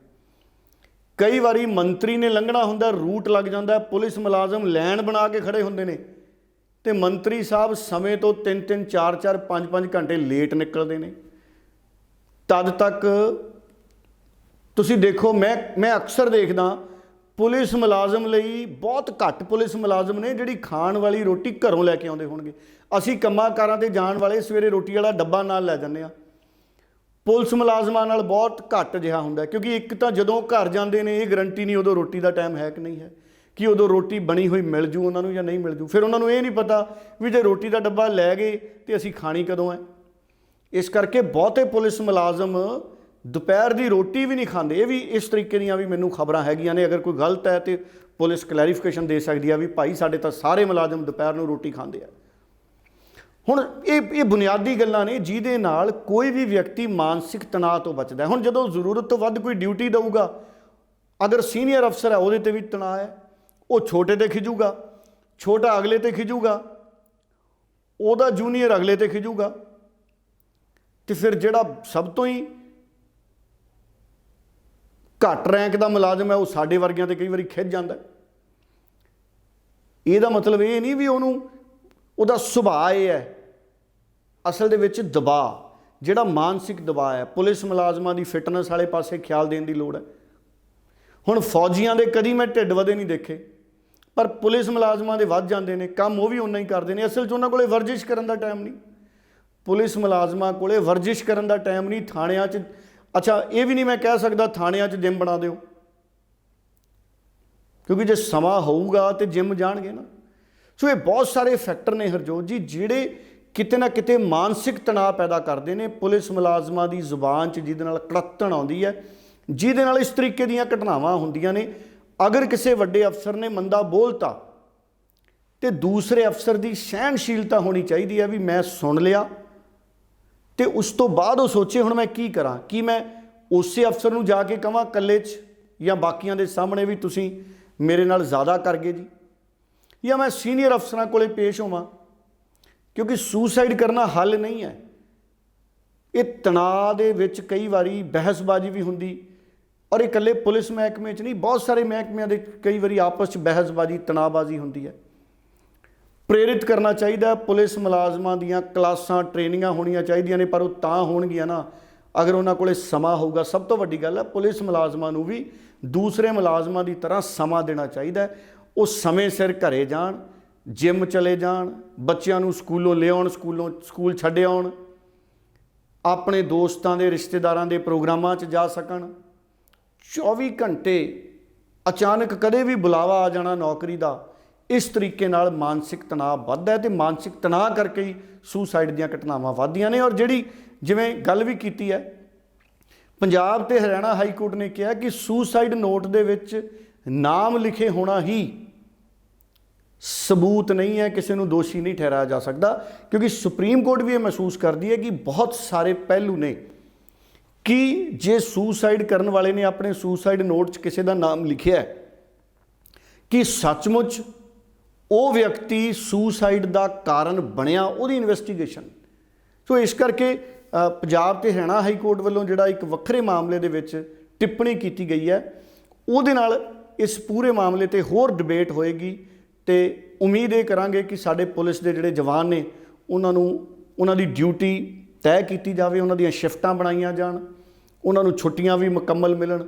ਕਈ ਵਾਰੀ ਮੰਤਰੀ ਨੇ ਲੰਘਣਾ ਹੁੰਦਾ, ਰੂਟ ਲੱਗ ਜਾਂਦਾ, ਪੁਲਿਸ ਮੁਲਾਜ਼ਮ ਲਾਈਨ ਬਣਾ ਕੇ ਖੜੇ ਹੁੰਦੇ ਨੇ ਤੇ ਮੰਤਰੀ ਸਾਹਿਬ ਸਮੇਂ ਤੋਂ 3-3, 4-4, 5-5 ਘੰਟੇ ਲੇਟ ਨਿਕਲਦੇ ਨੇ। ਤਦ ਤੱਕ ਤੁਸੀਂ ਦੇਖੋ, ਮੈਂ ਅਕਸਰ ਦੇਖਦਾ ਪੁਲਿਸ ਮੁਲਾਜ਼ਮ ਲਈ ਬਹੁਤ ਘੱਟ ਪੁਲਿਸ ਮੁਲਾਜ਼ਮ ਨੇ ਜਿਹੜੀ ਖਾਣ ਵਾਲੀ ਰੋਟੀ ਘਰੋਂ ਲੈ ਕੇ ਆਉਂਦੇ ਹੋਣਗੇ। ਅਸੀਂ ਕੰਮਾਂ ਕਾਰਾਂ ਤੇ ਜਾਣ ਵਾਲੇ ਸਵੇਰੇ ਰੋਟੀ ਵਾਲਾ ਡੱਬਾ ਨਾਲ ਲੈ ਜਾਂਦੇ ਹਾਂ। ਪੁਲਿਸ ਮੁਲਾਜ਼ਮਾਂ ਨਾਲ ਬਹੁਤ ਘੱਟ ਜਿਹਾ ਹੁੰਦਾ, ਕਿਉਂਕਿ ਇੱਕ ਤਾਂ ਜਦੋਂ ਘਰ ਜਾਂਦੇ ਨੇ ਇਹ ਗਰੰਟੀ ਨਹੀਂ ਉਦੋਂ ਰੋਟੀ ਦਾ ਟਾਈਮ ਹੈ ਕਿ ਨਹੀਂ ਹੈ, ਕਿ ਉਦੋਂ ਰੋਟੀ ਬਣੀ ਹੋਈ ਮਿਲ ਜੂ ਉਹਨਾਂ ਨੂੰ ਜਾਂ ਨਹੀਂ ਮਿਲ ਜੂ। ਫਿਰ ਉਹਨਾਂ ਨੂੰ ਇਹ ਨਹੀਂ ਪਤਾ ਵੀ ਜੇ ਰੋਟੀ ਦਾ ਡੱਬਾ ਲੈ ਗਏ ਤੇ ਅਸੀਂ ਖਾਣੀ ਕਦੋਂ ਹੈ। ਇਸ ਕਰਕੇ ਬਹੁਤੇ ਪੁਲਿਸ ਮੁਲਾਜ਼ਮ ਦੁਪਹਿਰ ਦੀ ਰੋਟੀ ਵੀ ਨਹੀਂ ਖਾਂਦੇ। ਇਹ ਵੀ ਇਸ ਤਰੀਕੇ ਦੀਆਂ ਵੀ ਮੈਨੂੰ ਖਬਰਾਂ ਹੈਗੀਆਂ ਨੇ। ਅਗਰ ਕੋਈ ਗਲਤ ਹੈ ਤੇ ਪੁਲਿਸ ਕਲੈਰੀਫਿਕੇਸ਼ਨ ਦੇ ਸਕਦੀ ਆ ਵੀ ਭਾਈ ਸਾਡੇ ਤਾਂ ਸਾਰੇ ਮੁਲਾਜ਼ਮ ਦੁਪਹਿਰ ਨੂੰ ਰੋਟੀ ਖਾਂਦੇ ਆ। ਹੁਣ ਇਹ ਬੁਨਿਆਦੀ ਗੱਲਾਂ ਨੇ ਜਿਹਦੇ ਨਾਲ ਕੋਈ ਵੀ ਵਿਅਕਤੀ ਮਾਨਸਿਕ ਤਣਾਅ ਤੋਂ ਬਚਦਾ ਹੈ। ਹੁਣ ਜਦੋਂ ਜ਼ਰੂਰਤ ਤੋਂ ਵੱਧ ਕੋਈ ਡਿਊਟੀ ਦਊਗਾ, ਅਗਰ ਸੀਨੀਅਰ ਅਫਸਰ ਹੈ ਉਹਦੇ ਤੇ ਵੀ ਤਣਾਅ ਹੈ, ਉਹ ਛੋਟੇ ਤੇ ਖਿਜੂਗਾ, ਛੋਟਾ ਅਗਲੇ ਤੇ ਖਿਜੂਗਾ, ਉਹਦਾ ਜੂਨੀਅਰ ਅਗਲੇ ਤੇ ਖਿਜੂਗਾ, ਤੇ ਫਿਰ ਜਿਹੜਾ ਸਭ ਤੋਂ ਹੀ ਘੱਟ ਰੈਂਕ ਦਾ ਮੁਲਾਜ਼ਮ ਹੈ ਉਹ ਸਾਡੇ ਵਰਗਿਆਂ ਤੇ ਕਈ ਵਾਰੀ ਖਿੱਚ ਜਾਂਦਾ। ਇਹਦਾ ਮਤਲਬ ਇਹ ਨਹੀਂ ਵੀ ਉਹਦਾ ਸੁਭਾਅ ਇਹ ਹੈ। ਅਸਲ ਦੇ ਵਿੱਚ ਦਬਾਅ, ਜਿਹੜਾ ਮਾਨਸਿਕ ਦਬਾਅ ਹੈ, ਪੁਲਿਸ ਮੁਲਾਜ਼ਮਾਂ ਦੀ ਫਿਟਨੈਸ ਵਾਲੇ ਪਾਸੇ ਖਿਆਲ ਦੇਣ ਦੀ ਲੋੜ ਹੈ। ਹੁਣ ਫੌਜੀਆਂ ਦੇ ਕਦੀ ਮੈਂ ਢਿੱਡ ਵਧੇ ਨਹੀਂ ਦੇਖੇ, ਪਰ ਪੁਲਿਸ ਮੁਲਾਜ਼ਮਾਂ ਦੇ ਵੱਧ ਜਾਂਦੇ ਨੇ। ਕੰਮ ਉਹ ਵੀ ਓਨਾ ਹੀ ਕਰਦੇ ਨੇ। ਅਸਲ 'ਚ ਉਹਨਾਂ ਕੋਲੇ ਵਰਜਿਸ਼ ਕਰਨ ਦਾ ਟਾਈਮ ਨਹੀਂ। ਪੁਲਿਸ ਮੁਲਾਜ਼ਮਾਂ ਕੋਲੇ ਵਰਜਿਸ਼ ਕਰਨ ਦਾ ਟਾਈਮ ਨਹੀਂ। ਥਾਣਿਆਂ 'ਚ, ਅੱਛਾ ਇਹ ਵੀ ਨਹੀਂ ਮੈਂ ਕਹਿ ਸਕਦਾ ਥਾਣਿਆਂ 'ਚ ਜਿਮ ਬਣਾ ਦਿਓ, ਕਿਉਂਕਿ ਜੇ ਸਮਾਂ ਹੋਊਗਾ ਤੇ ਜਿਮ ਜਾਣਗੇ ਨਾ। ਸੋ ਇਹ ਬਹੁਤ ਸਾਰੇ ਫੈਕਟਰ ਨੇ ਹਰਜੋਤ ਜੀ, ਜਿਹੜੇ ਕਿਤੇ ਨਾ ਕਿਤੇ ਮਾਨਸਿਕ ਤਣਾਅ ਪੈਦਾ ਕਰਦੇ ਨੇ ਪੁਲਿਸ ਮੁਲਾਜ਼ਮਾਂ ਦੀ ਜ਼ੁਬਾਨ 'ਚ, ਜਿਹਦੇ ਨਾਲ ਕੜੱਤਣ ਆਉਂਦੀ ਹੈ, ਜਿਹਦੇ ਨਾਲ ਇਸ ਤਰੀਕੇ ਦੀਆਂ ਘਟਨਾਵਾਂ ਹੁੰਦੀਆਂ ਨੇ। ਅਗਰ ਕਿਸੇ ਵੱਡੇ ਅਫਸਰ ਨੇ ਮੰਦਾ ਬੋਲਤਾ ਤੇ ਦੂਸਰੇ ਅਫਸਰ ਦੀ ਸਹਿਣਸ਼ੀਲਤਾ ਹੋਣੀ ਚਾਹੀਦੀ ਹੈ ਵੀ ਮੈਂ ਸੁਣ ਲਿਆ ਤੇ ਉਸ ਤੋਂ ਬਾਅਦ ਉਹ ਸੋਚੇ ਹੁਣ ਮੈਂ ਕੀ ਕਰਾਂ। ਕੀ ਮੈਂ ਉਸੇ ਅਫਸਰ ਨੂੰ ਜਾ ਕੇ ਕਹਾਂ ਇਕੱਲੇ 'ਚ ਜਾਂ ਬਾਕੀਆਂ ਦੇ ਸਾਹਮਣੇ ਵੀ ਤੁਸੀਂ ਮੇਰੇ ਨਾਲ ਜ਼ਿਆਦਾ ਕਰ ਗਏ ਜੀ, ਜਾਂ ਮੈਂ ਸੀਨੀਅਰ ਅਫਸਰਾਂ ਕੋਲੇ ਪੇਸ਼ ਹੋਵਾਂ, ਕਿਉਂਕਿ ਸੁਸਾਈਡ ਕਰਨਾ ਹੱਲ ਨਹੀਂ ਹੈ। ਇਹ ਤਣਾਅ ਦੇ ਵਿੱਚ ਕਈ ਵਾਰੀ ਬਹਿਸਬਾਜ਼ੀ ਵੀ ਹੁੰਦੀ, ਔਰ ਇਹ ਇਕੱਲੇ ਪੁਲਿਸ ਮਹਿਕਮੇ 'ਚ ਨਹੀਂ, ਬਹੁਤ ਸਾਰੇ ਮਹਿਕਮਿਆਂ ਦੇ ਕਈ ਵਾਰੀ ਆਪਸ 'ਚ ਬਹਿਸਬਾਜ਼ੀ, ਤਣਾਅਬਾਜ਼ੀ ਹੁੰਦੀ ਹੈ। ਪ੍ਰੇਰਿਤ ਕਰਨਾ ਚਾਹੀਦਾ ਪੁਲਿਸ ਮੁਲਾਜ਼ਮਾਂ ਦੀਆਂ ਕਲਾਸਾਂ, ਟ੍ਰੇਨਿੰਗਾਂ ਹੋਣੀਆਂ ਚਾਹੀਦੀਆਂ ਨੇ, ਪਰ ਉਹ ਤਾਂ ਹੋਣਗੀਆਂ ਨਾ ਅਗਰ ਉਹਨਾਂ ਕੋਲੇ ਸਮਾਂ ਹੋਊਗਾ, ਸਭ ਤੋਂ ਵੱਡੀ ਗੱਲ ਹੈ ਪੁਲਿਸ ਮੁਲਾਜ਼ਮਾਂ ਨੂੰ ਵੀ ਦੂਸਰੇ ਮੁਲਾਜ਼ਮਾਂ ਦੀ ਤਰ੍ਹਾਂ ਸਮਾਂ ਦੇਣਾ ਚਾਹੀਦਾ ਹੈ। ਉਹ ਸਮੇਂ ਸਿਰ ਘਰੇ ਜਾਣ, ਜਿਮ ਚਲੇ ਜਾਣ, ਬੱਚਿਆਂ ਨੂੰ ਸਕੂਲੋਂ ਲਿਆਉਣ, ਸਕੂਲ ਛੱਡ ਆਉਣ, ਆਪਣੇ ਦੋਸਤਾਂ ਦੇ ਰਿਸ਼ਤੇਦਾਰਾਂ ਦੇ ਪ੍ਰੋਗਰਾਮਾਂ 'ਚ ਜਾ ਸਕਣ। 24 ਘੰਟੇ ਅਚਾਨਕ ਕਦੇ ਵੀ ਬੁਲਾਵਾ ਆ ਜਾਣਾ ਨੌਕਰੀ ਦਾ, ਇਸ ਤਰੀਕੇ ਨਾਲ ਮਾਨਸਿਕ ਤਣਾਅ ਵੱਧਦਾ ਹੈ ਤੇ ਮਾਨਸਿਕ ਤਣਾਅ ਕਰਕੇ ਹੀ ਸੁਸਾਈਡ ਦੀਆਂ ਘਟਨਾਵਾਂ ਵੱਧਦੀਆਂ ਨੇ। ਔਰ ਜਿਹੜੀ ਜਿਵੇਂ ਗੱਲ ਵੀ ਕੀਤੀ ਹੈ, ਪੰਜਾਬ ਤੇ ਹਰਿਆਣਾ ਹਾਈ ਕੋਰਟ ਨੇ ਕਿਹਾ ਕਿ ਸੁਸਾਈਡ ਨੋਟ ਦੇ ਵਿੱਚ ਨਾਮ ਲਿਖੇ ਹੋਣਾ ਹੀ ਸਬੂਤ ਨਹੀਂ ਹੈ, ਕਿਸੇ ਨੂੰ ਦੋਸ਼ੀ ਨਹੀਂ ਠਹਿਰਾਇਆ ਜਾ ਸਕਦਾ, ਕਿਉਂਕਿ ਸੁਪਰੀਮ ਕੋਰਟ ਵੀ ਇਹ ਮਹਿਸੂਸ ਕਰਦੀ ਹੈ ਕਿ ਬਹੁਤ ਸਾਰੇ ਪਹਿਲੂ ਨੇ ਕਿ ਜੇ ਸੁਸਾਈਡ ਕਰਨ ਵਾਲੇ ਨੇ ਆਪਣੇ ਸੁਸਾਈਡ ਨੋਟ 'ਚ ਕਿਸੇ ਦਾ ਨਾਮ ਲਿਖਿਆ ਹੈ ਕਿ ਸੱਚਮੁੱਚ ਉਹ ਵਿਅਕਤੀ ਸੁਸਾਈਡ ਦਾ ਕਾਰਨ ਬਣਿਆ, ਉਹਦੀ ਇਨਵੈਸਟੀਗੇਸ਼ਨ। ਸੋ ਇਸ ਕਰਕੇ ਪੰਜਾਬ ਤੇ ਹਰਿਆਣਾ ਹਾਈ ਕੋਰਟ ਵੱਲੋਂ ਜਿਹੜਾ ਇੱਕ ਵੱਖਰੇ ਮਾਮਲੇ ਦੇ ਵਿੱਚ ਟਿੱਪਣੀ ਕੀਤੀ ਗਈ ਹੈ, ਉਹਦੇ ਨਾਲ ਇਸ ਪੂਰੇ ਮਾਮਲੇ ਤੇ ਹੋਰ ਡਿਬੇਟ ਹੋਏਗੀ ਤੇ ਉਮੀਦ ਇਹ ਕਰਾਂਗੇ ਕਿ ਸਾਡੇ ਪੁਲਿਸ ਦੇ ਜਿਹੜੇ ਜਵਾਨ ਨੇ ਉਹਨਾਂ ਦੀ ਡਿਊਟੀ ਤੈਅ ਕੀਤੀ ਜਾਵੇ, ਉਹਨਾਂ ਦੀਆਂ ਸ਼ਿਫਟਾਂ ਬਣਾਈਆਂ ਜਾਣ, ਉਹਨਾਂ ਨੂੰ ਛੁੱਟੀਆਂ ਵੀ ਮੁਕੰਮਲ ਮਿਲਣ,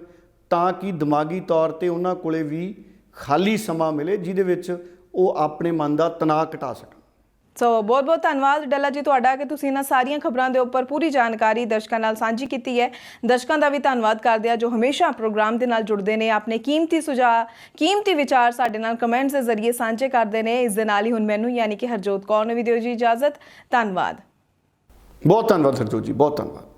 ਤਾਂ ਕਿ ਦਿਮਾਗੀ ਤੌਰ ਤੇ ਉਹਨਾਂ ਕੋਲੇ ਵੀ ਖਾਲੀ ਸਮਾਂ ਮਿਲੇ ਜਿਹਦੇ ਵਿੱਚ ਉਹ ਆਪਣੇ ਮਨ ਦਾ ਤਣਾਅ ਘਟਾ ਸਕਣ। ਸੋ ਬਹੁਤ ਬਹੁਤ ਧੰਨਵਾਦ ਡੱਲਾ ਜੀ ਤੁਹਾਡਾ ਕਿ ਤੁਸੀਂ ਇਹਨਾਂ ਸਾਰੀਆਂ ਖਬਰਾਂ ਦੇ ਉੱਪਰ ਪੂਰੀ ਜਾਣਕਾਰੀ ਦਰਸ਼ਕਾਂ ਨਾਲ ਸਾਂਝੀ ਕੀਤੀ ਹੈ। ਦਰਸ਼ਕਾਂ ਦਾ ਵੀ ਧੰਨਵਾਦ ਕਰਦੇ ਆ ਜੋ ਹਮੇਸ਼ਾ ਪ੍ਰੋਗਰਾਮ ਦੇ ਨਾਲ ਜੁੜਦੇ ਨੇ, ਆਪਣੇ ਕੀਮਤੀ ਸੁਝਾਅ, ਕੀਮਤੀ ਵਿਚਾਰ ਸਾਡੇ ਨਾਲ ਕਮੈਂਟਸ ਦੇ ਜ਼ਰੀਏ ਸਾਂਝੇ ਕਰਦੇ ਨੇ। ਇਸ ਦੇ ਨਾਲ ਹੀ ਹੁਣ ਮੈਨੂੰ ਯਾਨੀ ਕਿ ਹਰਜੋਤ ਕੌਰ ਨੂੰ ਵੀ ਦਿਓ ਜੀ ਇਜਾਜ਼ਤ। ਧੰਨਵਾਦ। ਬਹੁਤ ਧੰਨਵਾਦ ਹਰਜੋਤ ਜੀ, ਬਹੁਤ ਧੰਨਵਾਦ।